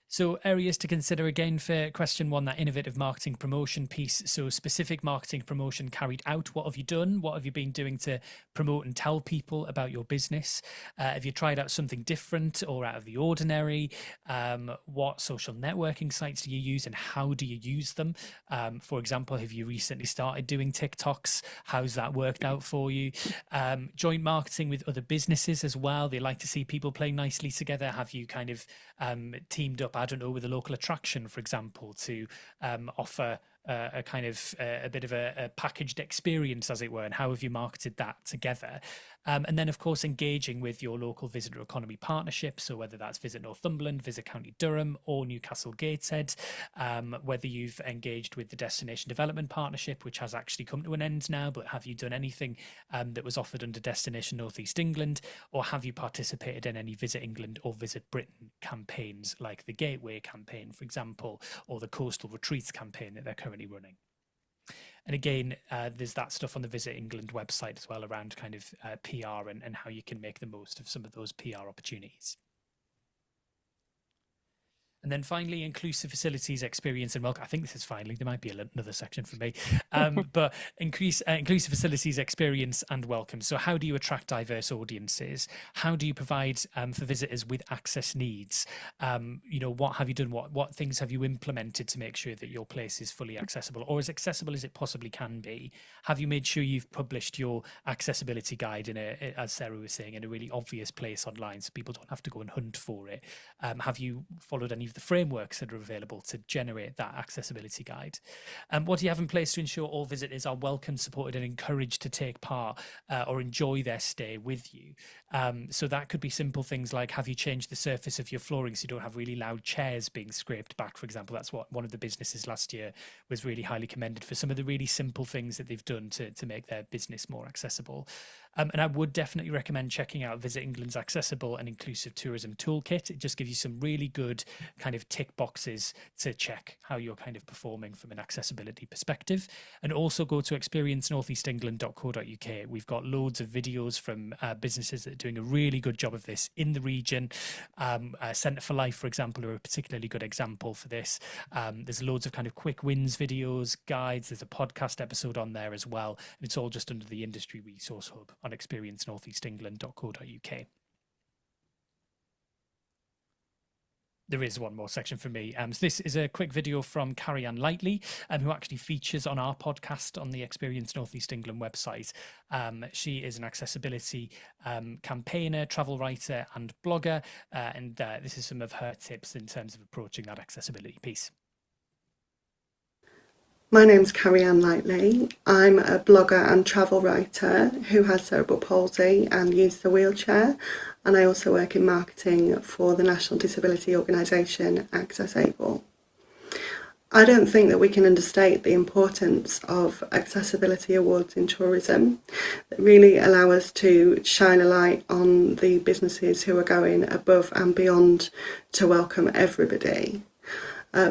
So areas to consider again for question 1, that innovative marketing promotion piece. So specific marketing promotion carried out. What have you done? What have you been doing to promote and tell people about your business? Have you tried out something different or out of the ordinary? What social networking sites do you use and how do you use them? For example, have you recently started doing TikToks? How's that worked out for you? Joint marketing with other businesses as well. They like to see people playing nicely together. Have you kind of teamed up, I don't know, with a local attraction, for example, to offer a kind of a bit of a packaged experience, as it were, and how have you marketed that together? And then, of course, engaging with your local visitor economy partnership. So whether that's Visit Northumberland, Visit County Durham, or Newcastle Gateshead, whether you've engaged with the Destination Development Partnership, which has actually come to an end now, but have you done anything that was offered under Destination North East England, or have you participated in any Visit England or Visit Britain campaigns like the Gateway campaign, for example, or the Coastal Retreats campaign that they're currently running? And again, there's that stuff on the Visit England website as well around kind of PR and how you can make the most of some of those PR opportunities. And then finally, inclusive facilities, experience and welcome. I think this is finally, there might be another section for me, but inclusive facilities, experience and welcome. So how do you attract diverse audiences? How do you provide for visitors with access needs? What have you done? What things have you implemented to make sure that your place is fully accessible or as accessible as it possibly can be? Have you made sure you've published your accessibility guide as Sarah was saying, in a really obvious place online so people don't have to go and hunt for it? Have you followed any of the frameworks that are available to generate that accessibility guide? What do you have in place to ensure all visitors are welcome, supported and encouraged to take part or enjoy their stay with you? So that could be simple things like, have you changed the surface of your flooring so you don't have really loud chairs being scraped back, for example? That's what one of the businesses last year was really highly commended for, some of the really simple things that they've done to make their business more accessible. And I would definitely recommend checking out Visit England's Accessible and Inclusive Tourism Toolkit. It just gives you some really good kind of tick boxes to check how you're kind of performing from an accessibility perspective. And also go to experiencenortheastengland.co.uk. We've got loads of videos from businesses that are doing a really good job of this in the region. Centre for Life, for example, are a particularly good example for this. There's loads of kind of quick wins videos, guides. There's a podcast episode on there as well. And it's all just under the industry resource hub on experiencenortheastengland.co.uk. There is one more section for me. So this is a quick video from Carrie Ann Lightly, who actually features on our podcast on the Experience Northeast England website. She is an accessibility campaigner, travel writer, and blogger. And this is some of her tips in terms of approaching that accessibility piece. My name's Carrie Ann Lightly. I'm a blogger and travel writer who has cerebral palsy and uses a wheelchair, and I also work in marketing for the national disability organisation Access Able. I don't think that we can understate the importance of accessibility awards in tourism that really allow us to shine a light on the businesses who are going above and beyond to welcome everybody.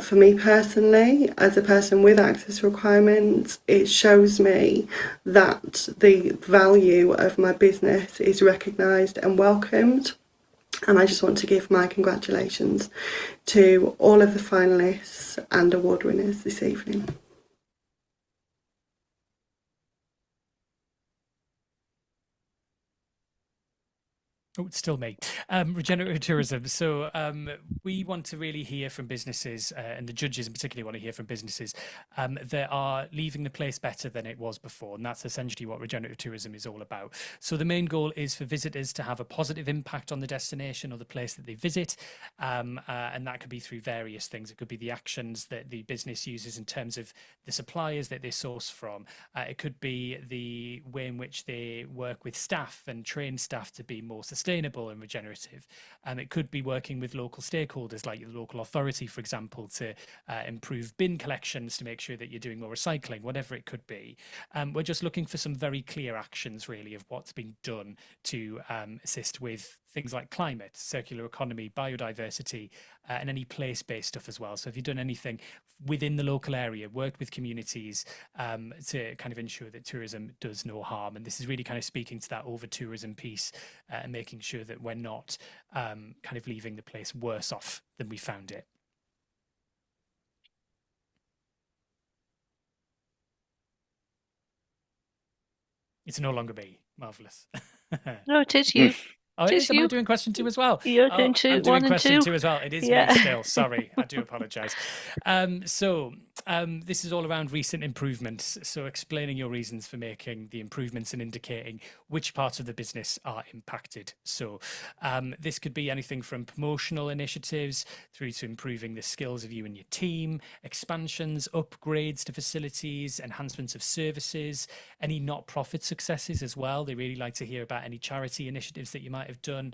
For me personally, as a person with access requirements, it shows me that the value of my business is recognised and welcomed. And I just want to give my congratulations to all of the finalists and award winners this evening. Oh, it's still me. Regenerative tourism. So we want to really hear from businesses, and the judges in particular want to hear from businesses that are leaving the place better than it was before. And that's essentially what regenerative tourism is all about. So the main goal is for visitors to have a positive impact on the destination or the place that they visit. And that could be through various things. It could be the actions that the business uses in terms of the suppliers that they source from. It could be the way in which they work with staff and train staff to be more sustainable and regenerative. It could be working with local stakeholders like the local authority, for example, to improve bin collections to make sure that you're doing more recycling, whatever it could be. We're just looking for some very clear actions, really, of what's been done to assist with things like climate, circular economy, biodiversity, and any place-based stuff as well. So if you've done anything within the local area, worked with communities to kind of ensure that tourism does no harm. And this is really kind of speaking to that over-tourism piece and making sure that we're not kind of leaving the place worse off than we found it. It's no longer me. Marvellous. No, it is you. Oh, it is. Am I doing question 2 as well? You're doing two, I'm doing one question and 2 as well. It is me still. Sorry, I do apologise. This is all around recent improvements. So explaining your reasons for making the improvements and indicating which parts of the business are impacted. So this could be anything from promotional initiatives through to improving the skills of you and your team, expansions, upgrades to facilities, enhancements of services, any not-profit successes as well. They really like to hear about any charity initiatives that you might have done,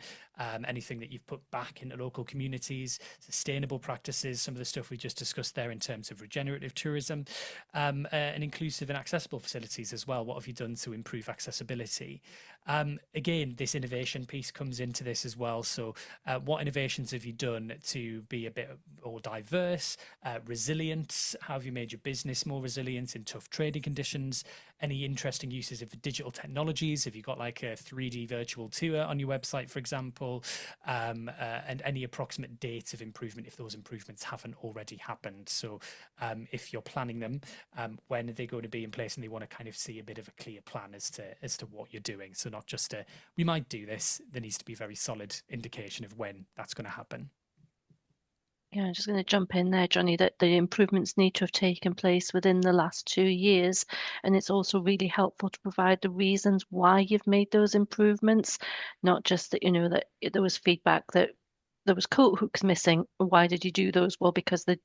anything that you've put back into local communities, sustainable practices, some of the stuff we just discussed there in terms of regenerative tourism, and inclusive and accessible facilities as well. What have you done to improve accessibility? Again, this innovation piece comes into this as well. So what innovations have you done to be a bit more diverse, resilient? How have you made your business more resilient in tough trading conditions? Any interesting uses of digital technologies? Have you got like a 3D virtual tour on your website, for example? And any approximate dates of improvement if those improvements haven't already happened. So if you're planning them, when are they going to be in place? And they want to kind of see a bit of a clear plan as to what you're doing. So not just we might do this. There needs to be a very solid indication of when that's going to happen. Yeah, I'm just going to jump in there, Jonny, that the improvements need to have taken place within the last 2 years. And it's also really helpful to provide the reasons why you've made those improvements, not just that, that there was feedback that there was coat hooks missing. Why did you do those? Well, because the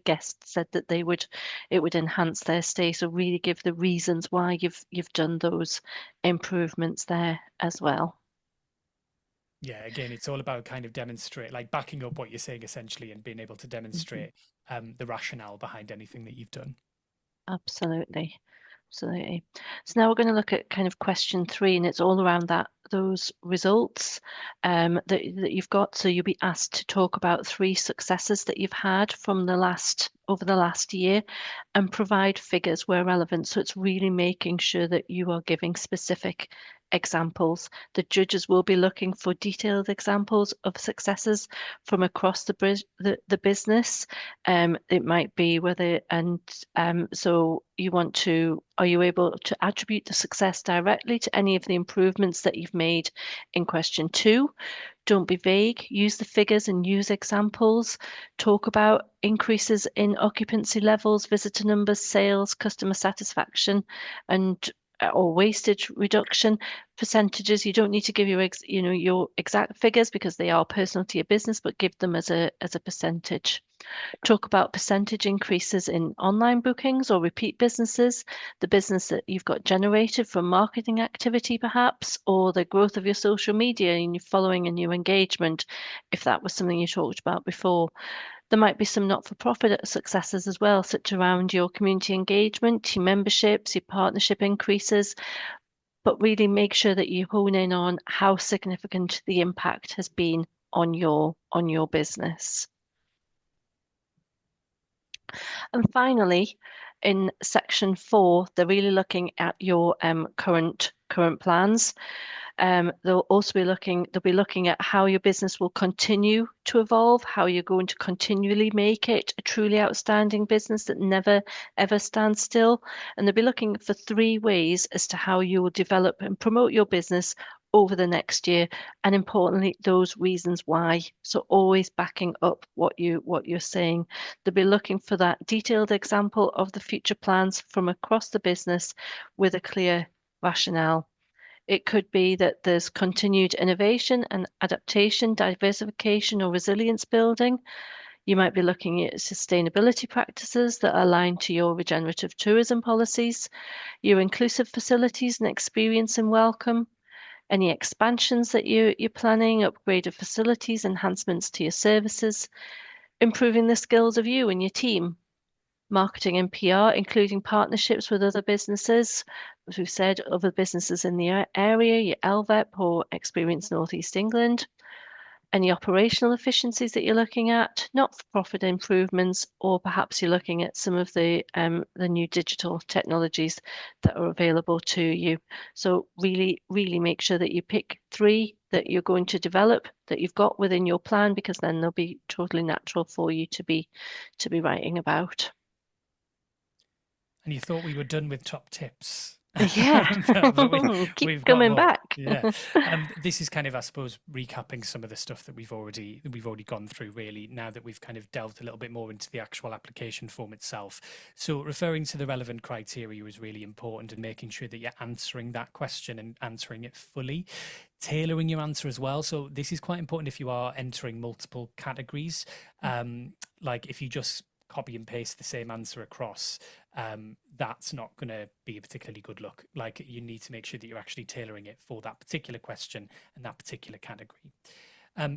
guests said that it would enhance their stay. So really give the reasons why you've done those improvements there as well. Yeah, again, it's all about kind of demonstrate, like backing up what you're saying essentially and being able to demonstrate the rationale behind anything that you've done. Absolutely. Absolutely. So now we're going to look at kind of question 3, and it's all around those results that you've got. So you'll be asked to talk about 3 successes that you've had from over the last year, and provide figures where relevant. So it's really making sure that you are giving specific examples. The judges will be looking for detailed examples of successes from across the business. It might be whether, and so you want to, are you able to attribute the success directly to any of the improvements that you've made in question 2? Don't be vague. Use the figures and use examples. Talk about increases in occupancy levels, visitor numbers, sales, customer satisfaction, and or wastage reduction percentages. You don't need to give your exact figures because they are personal to your business, but give them as a percentage. Talk about percentage increases in online bookings or repeat businesses, the business that you've got generated from marketing activity perhaps, or the growth of your social media and your following and your engagement, if that was something you talked about before. There might be some not-for-profit successes as well, such around your community engagement, your memberships, your partnership increases, but really make sure that you hone in on how significant the impact has been on your business. And finally, in section 4, they're really looking at your current plans. They'll be looking at how your business will continue to evolve, how you're going to continually make it a truly outstanding business that never ever stands still. And they'll be looking for 3 ways as to how you will develop and promote your business over the next year, and importantly, those reasons why. So always backing up what you're saying. They'll be looking for that detailed example of the future plans from across the business with a clear rationale. It could be that there's continued innovation and adaptation, diversification, or resilience building. You might be looking at sustainability practices that align to your regenerative tourism policies, your inclusive facilities and experience and welcome, any expansions that you're planning, upgrade of facilities, enhancements to your services, improving the skills of you and your team, marketing and PR, including partnerships with other businesses, as we've said, other businesses in the area, your LVEP or Experience Northeast England, any operational efficiencies that you're looking at, not-for-profit improvements, or perhaps you're looking at some of the new digital technologies that are available to you. So really, really make sure that you pick 3 that you're going to develop, that you've got within your plan, because then they'll be totally natural for you to be writing about. And you thought we were done with top tips. Yeah, but keep we've got coming more. back. Yeah, this is kind of, I suppose, recapping some of the stuff that we've already gone through. Really, now that we've kind of delved a little bit more into the actual application form itself. So referring to the relevant criteria is really important, and making sure that you're answering that question and answering it fully. Tailoring your answer as well. So this is quite important if you are entering multiple categories. Like if you just copy and paste the same answer across, that's not going to be a particularly good look. Like you need to make sure that you're actually tailoring it for that particular question and that particular category.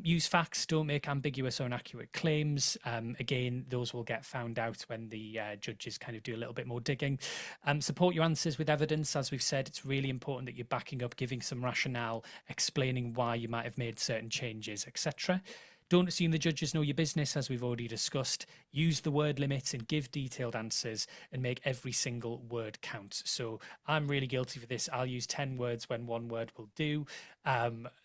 Use facts, don't make ambiguous or inaccurate claims. Again, those will get found out when the judges kind of do a little bit more digging. Support your answers with evidence. As we've said, it's really important that you're backing up, giving some rationale, explaining why you might have made certain changes, etc. Don't assume the judges know your business, as we've already discussed. Use the word limits and give detailed answers, and make every single word count. So I'm really guilty for this. I'll use 10 words when 1 word will do.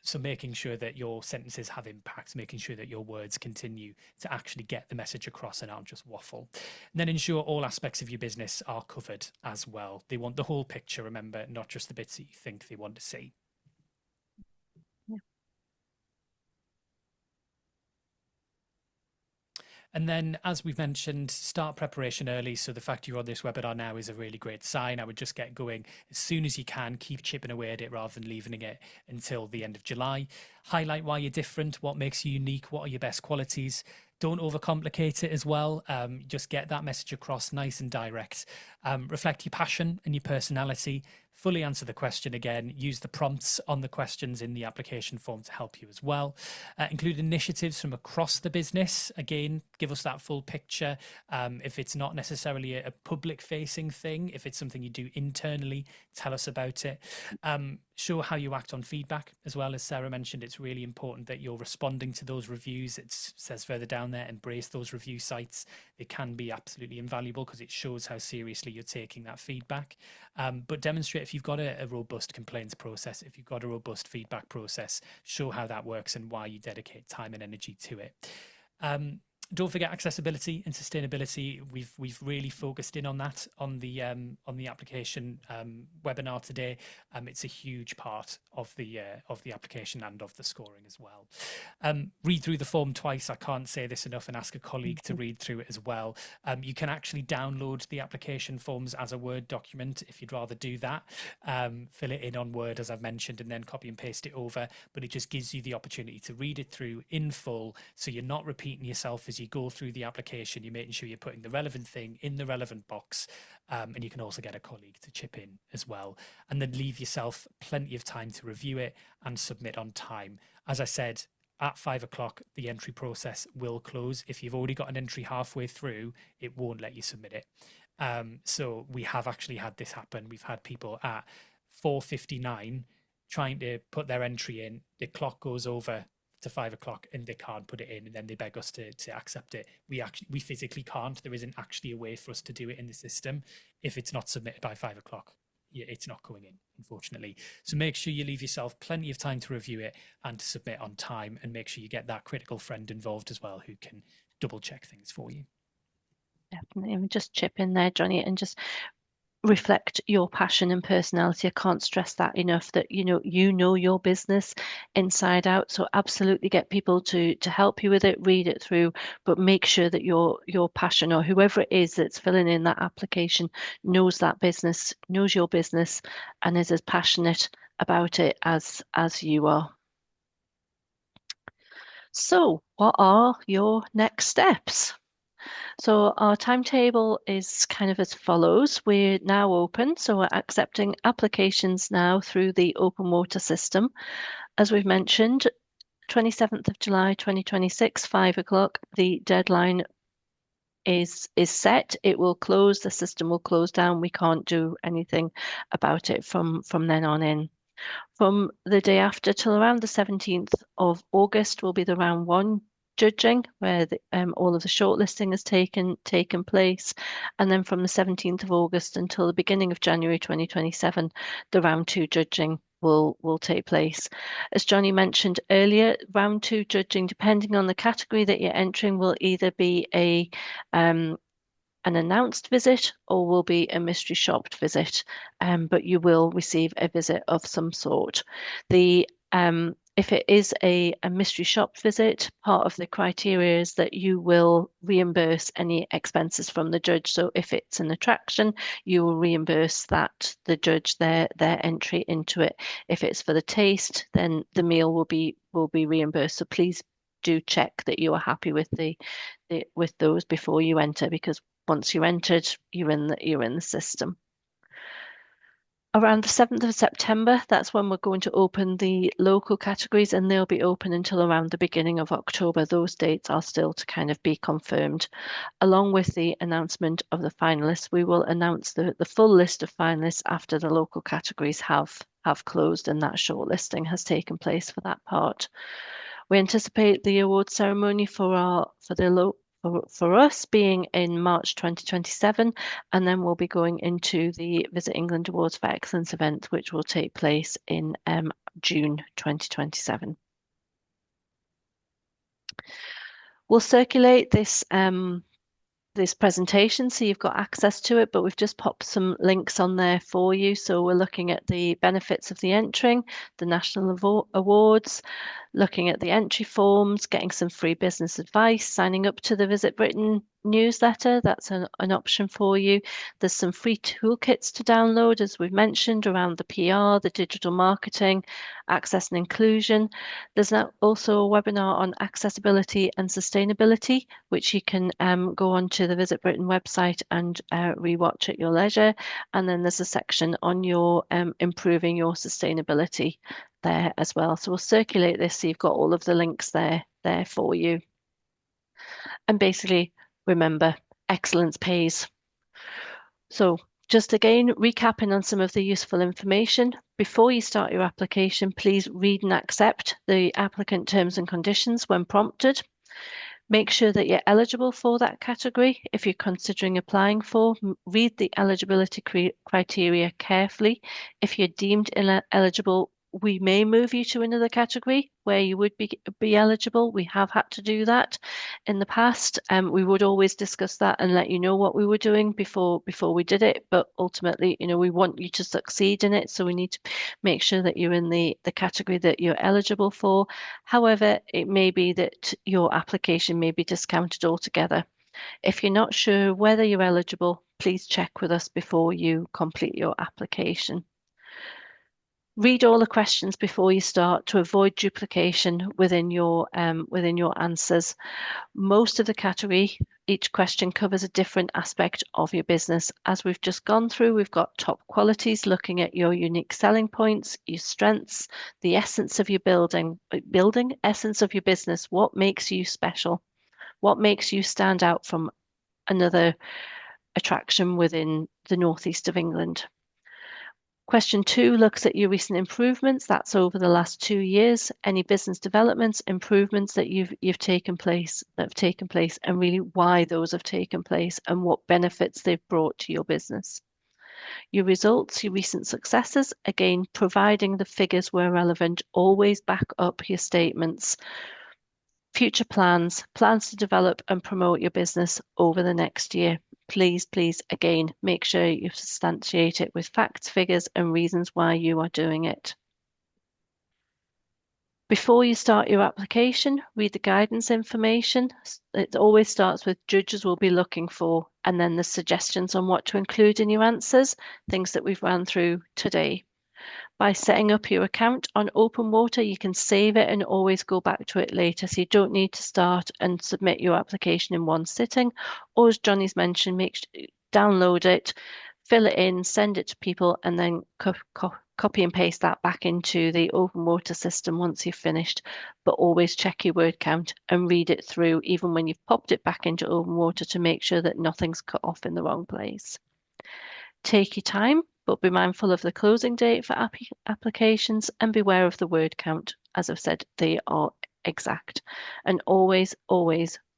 So making sure that your sentences have impact, making sure that your words continue to actually get the message across and aren't just waffle. And then ensure all aspects of your business are covered as well. They want the whole picture, remember, not just the bits that you think they want to see. And then, as we've mentioned, start preparation early. So the fact you're on this webinar now is a really great sign. I would just get going as soon as you can. Keep chipping away at it rather than leaving it until the end of July. Highlight why you're different, what makes you unique, what are your best qualities. Don't overcomplicate it as well. Just get that message across nice and direct. Reflect your passion and your personality. fully answer the question again. Use the prompts on the questions in the application form to help you as well. Include initiatives from across the business. Again, give us that full picture. If it's not necessarily a public facing thing, if it's something you do internally, tell us about it. Show how you act on feedback as well. As Sarah mentioned, it's really important that you're responding to those reviews. It says further down there, embrace those review sites. They can be absolutely invaluable because it shows how seriously you're taking that feedback. But demonstrate if you've got a robust complaints process, if you've got a robust feedback process, show how that works and why you dedicate time and energy to it. Don't forget accessibility and sustainability. We've really focused in on that on the application webinar today. It's a huge part of the application and of the scoring as well. Read through the form twice. I can't say this enough, and ask a colleague to read through it as well. You can actually download the application forms as a Word document if you'd rather do that. Fill it in on Word, as I've mentioned, and then copy and paste it over. But it just gives you the opportunity to read it through in full, so you're not repeating yourself as you go through the application. You're making sure you're putting the relevant thing in the relevant box, and you can also get a colleague to chip in as well, and then leave yourself plenty of time to review it and submit on time. As I said, at 5 o'clock the entry process will close. If you've already got an entry halfway through, it won't let you submit it. So we have actually had this happen. We've had people at 4:59 trying to put their entry in, the clock goes over to 5 o'clock and they can't put it in, and then they beg us to accept it. We physically can't. There isn't actually a way for us to do it in the system. If it's not submitted by 5 o'clock, it's not going in, unfortunately. So make sure you leave yourself plenty of time to review it and to submit on time, and make sure you get that critical friend involved as well who can double check things for you. Definitely. And just chip in there, Jonny, and just reflect your passion and personality. I can't stress that enough, that you know your business inside out. So absolutely get people to help you with it, read it through, but make sure that your passion, or whoever it is that's filling in that application, knows that business, knows your business, and is as passionate about it as you are. So what are your next steps? So our timetable is kind of as follows. We're now open, so we're accepting applications now through the open water system. As we've mentioned, 27th of July 2026, 5 o'clock, the deadline is set. It will close, the system will close down. We can't do anything about it from then on in. From the day after till around the 17th of August will be the round one judging, where all of the shortlisting has taken place, and then from the 17th of August until the beginning of January 2027, the round two judging will take place. As Jonny mentioned earlier, round two judging, depending on the category that you're entering, will either be an announced visit or will be a mystery shopped visit, but you will receive a visit of some sort. If it is a mystery shop visit, part of the criteria is that you will reimburse any expenses from the judge. So if it's an attraction, you will reimburse the judge their entry into it. If it's for the taste, then the meal will be reimbursed. So please do check that you are happy with with those before you enter, because once you're entered, you're in the system. Around the 7th of September, that's when we're going to open the local categories, and they'll be open until around the beginning of October. Those dates are still to kind of be confirmed. Along with the announcement of the finalists, we will announce the full list of finalists after the local categories have closed and that shortlisting has taken place for that part. We anticipate the award ceremony for us being in March 2027, and then we'll be going into the Visit England Awards for Excellence event, which will take place in June 2027. We'll circulate this presentation so you've got access to it, but we've just popped some links on there for you. So we're looking at the benefits of the entering, the national awards, looking at the entry forms, getting some free business advice, signing up to the Visit Britain newsletter. That's an option for you. There's some free toolkits to download, as we've mentioned, around the PR, the digital marketing, access and inclusion. There's now also a webinar on accessibility and sustainability, which you can go onto the Visit Britain website and rewatch at your leisure. And then there's a section on your improving your sustainability there as well. So we'll circulate this so you've got all of the links there for you. And basically, remember, excellence pays. So just again, recapping on some of the useful information. Before you start your application, please read and accept the applicant terms and conditions when prompted. Make sure that you're eligible for that category. If you're considering applying for, read the eligibility criteria carefully. If you're deemed ineligible, we may move you to another category where you would be eligible. We have had to do that in the past. We would always discuss that and let you know what we were doing before we did it. But ultimately, we want you to succeed in it. So we need to make sure that you're in the category that you're eligible for. However, it may be that your application may be discounted altogether. If you're not sure whether you're eligible, please check with us before you complete your application. Read all the questions before you start to avoid duplication within your answers. Most of the category, each question covers a different aspect of your business. As we've just gone through, we've got top qualities, looking at your unique selling points, your strengths, the essence of your essence of your business. What makes you special? What makes you stand out from another attraction within the northeast of England? Question 2 looks at your recent improvements. That's over the last 2 years. Any business developments, improvements that have taken place, and really why those have taken place and what benefits they've brought to your business. Your results, your recent successes, again, providing the figures where relevant, always back up your statements. Future plans to develop and promote your business over the next year. Please, again, make sure you substantiate it with facts, figures, and reasons why you are doing it. Before you start your application, read the guidance information. It always starts with judges will be looking for, and then the suggestions on what to include in your answers, things that we've run through today. By setting up your account on Open Water, you can save it and always go back to it later. So you don't need to start and submit your application in one sitting. Or as Jonny's mentioned, download it, fill it in, send it to people, and then copy and paste that back into the Open Water system once you've finished. But always check your word count and read it through, even when you've popped it back into Open Water, to make sure that nothing's cut off in the wrong place. Take your time, but be mindful of the closing date for applications and beware of the word count. As I've said, they are exact. And always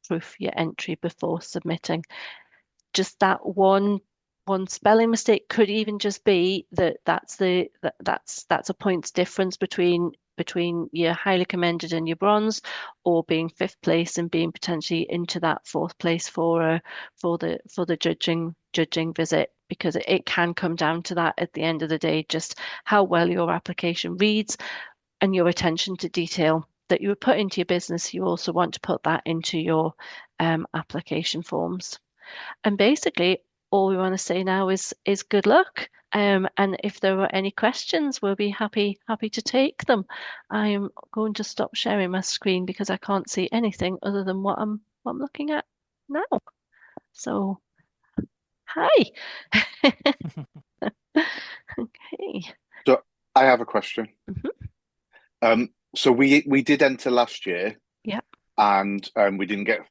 proof your entry before submitting. Just that one spelling mistake could even just be that's a points difference between your highly commended and your bronze, or being 5th place and being potentially into that 4th place for the judging visit, because it can come down to that at the end of the day, just how well your application reads and your attention to detail that you would put into your business. You also want to put that into your application forms. And basically, all we want to say now is good luck. And if there are any questions, we'll be happy to take them. I'm going to stop sharing my screen because I can't see anything other than what I'm looking at now. So, hi. Okay. So I have a question. Mm-hmm. So we did enter last year. Yeah. And we didn't get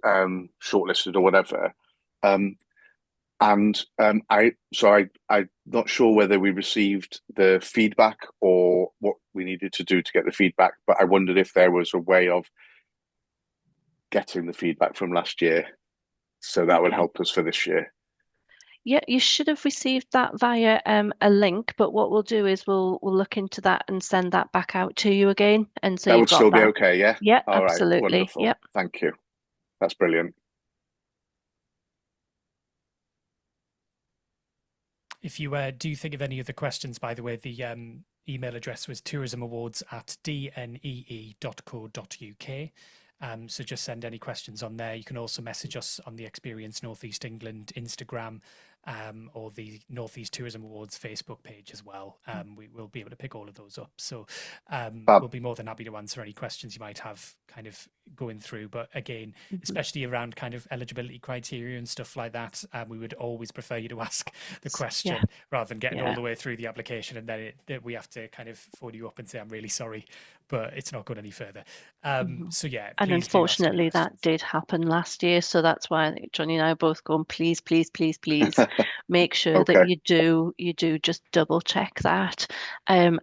shortlisted or whatever. I'm not sure whether we received the feedback or what we needed to do to get the feedback, but I wondered if there was a way of getting the feedback from last year, so that would help us for this year. Yeah, you should have received that via a link, but what we'll do is we'll look into that and send that back out to you again. And so that would still be okay, yeah? Yeah, all absolutely. Right, wonderful. Yep. Thank you. That's brilliant. If you do think of any other questions, by the way, the email address was tourismawards@dnee.co.uk. So just send any questions on there. You can also message us on the Experience Northeast England Instagram, or the Northeast Tourism Awards Facebook page as well. We will be able to pick all of those up. So we'll be more than happy to answer any questions you might have kind of going through. But again, especially around kind of eligibility criteria and stuff like that, we would always prefer you to ask the question rather than getting all the way through the application and then we have to kind of phone you up and say, I'm really sorry, but it's not going any further. So yeah, and unfortunately that did happen last year, so that's why Jonny and I are both going, please make sure that you do just double check that, and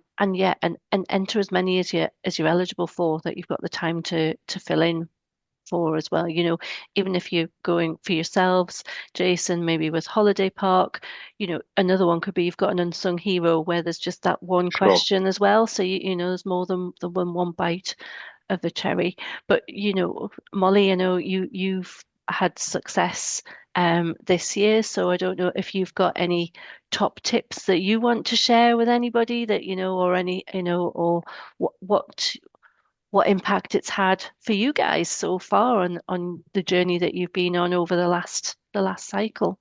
enter as many as you're eligible for, that you've got the time to fill in for as well. Even if you're going for yourselves, Jason, maybe with Holiday Park, another one could be you've got an unsung hero where there's just that one question as well. So there's more than the one bite of the cherry. But Molly, I know you've had success this year, so I don't know if you've got any top tips that you want to share with anybody that or any or what impact it's had for you guys so far on the journey that you've been on over the last cycle.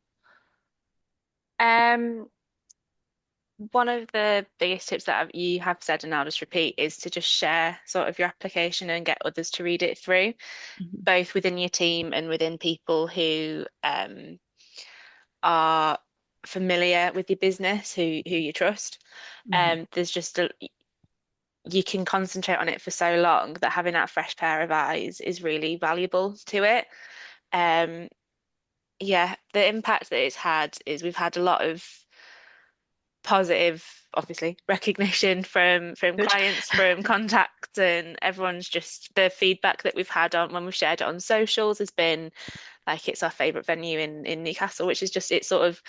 One of the biggest tips that you have said, and I'll just repeat, is to just share sort of your application and get others to read it through, both within your team and within people who are familiar with your business, who you trust. There's just you can concentrate on it for so long that having that fresh pair of eyes is really valuable to it. Yeah, the impact that it's had is we've had a lot of positive, obviously, recognition from clients, from contacts, and everyone's just, the feedback that we've had on when we've shared it on socials has been like it's our favorite venue in Newcastle, which is just, it's sort of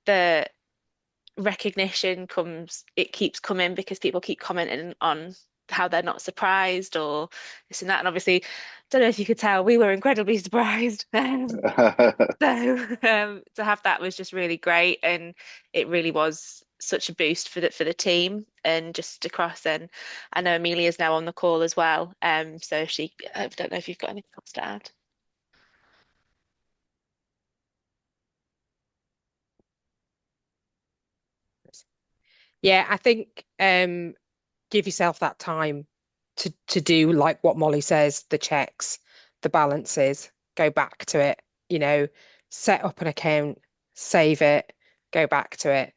the recognition it keeps coming because people keep commenting on how they're not surprised or this and that. And obviously, don't know if you could tell, we were incredibly surprised. So to have that was just really great, and it really was such a boost for the team and just across. And I know Amelia's now on the call as well. So I don't know if you've got anything else to add. Yeah, I think give yourself that time to do like what Molly says, the checks, the balances, go back to it, set up an account, save it, go back to it,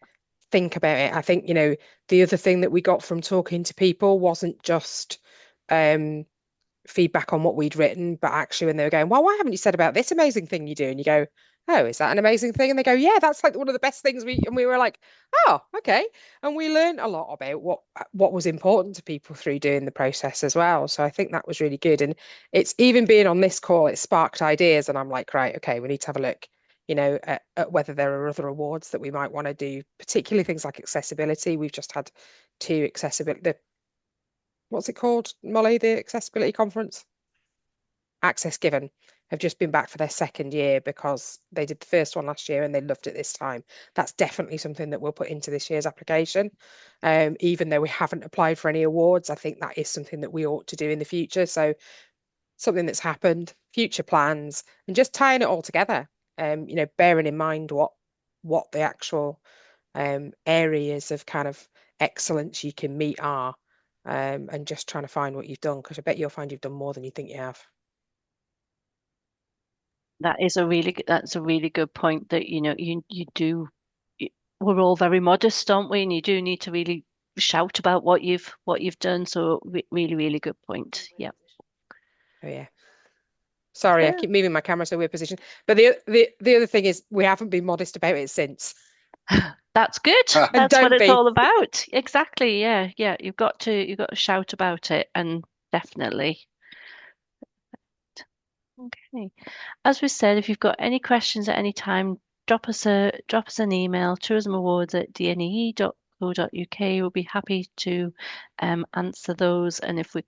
think about it. I think, the other thing that we got from talking to people wasn't just feedback on what we'd written, but actually when they were going, well, why haven't you said about this amazing thing you do? And you go, oh, is that an amazing thing? And they go, yeah, that's like one of the best things and we were like, oh, okay. And we learned a lot about what was important to people through doing the process as well. So I think that was really good. And it's even being on this call, it sparked ideas. And I'm like, right, okay, we need to have a look, at whether there are other awards that we might want to do, particularly things like accessibility. We've just had two accessibility, what's it called, Molly, the accessibility conference? Access Given have just been back for their second year because they did the first one last year and they loved it this time. That's definitely something that we'll put into this year's application. Even though we haven't applied for any awards, I think that is something that we ought to do in the future. So something that's happened, future plans, and just tying it all together. Bearing in mind what the actual areas of kind of excellence you can meet are, and just trying to find what you've done, because I bet you'll find you've done more than you think you have. That's a really good point, that you do, we're all very modest, aren't we? And you do need to really shout about what you've done. So really good point. Yeah. Oh yeah. Sorry, I keep moving my camera so we're positioned. But the other thing is we haven't been modest about it since. That's good. That's what it's all about. Exactly. Yeah. You've got to shout about it, and definitely. Okay. As we said, if you've got any questions at any time, drop us an email, tourismawards@dnee.co.uk. We'll be happy to answer those. And if we've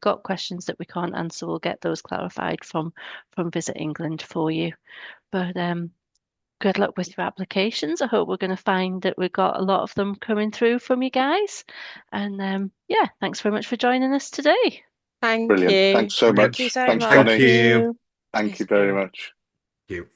got questions that we can't answer, we'll get those clarified from Visit England for you. But good luck with your applications. I hope we're going to find that we've got a lot of them coming through from you guys. And yeah, thanks very much for joining us today. Thank Brilliant. you. Thanks so much. Thank you so Thanks, much. Johnny. Thank you. Thank you very much. Thank you.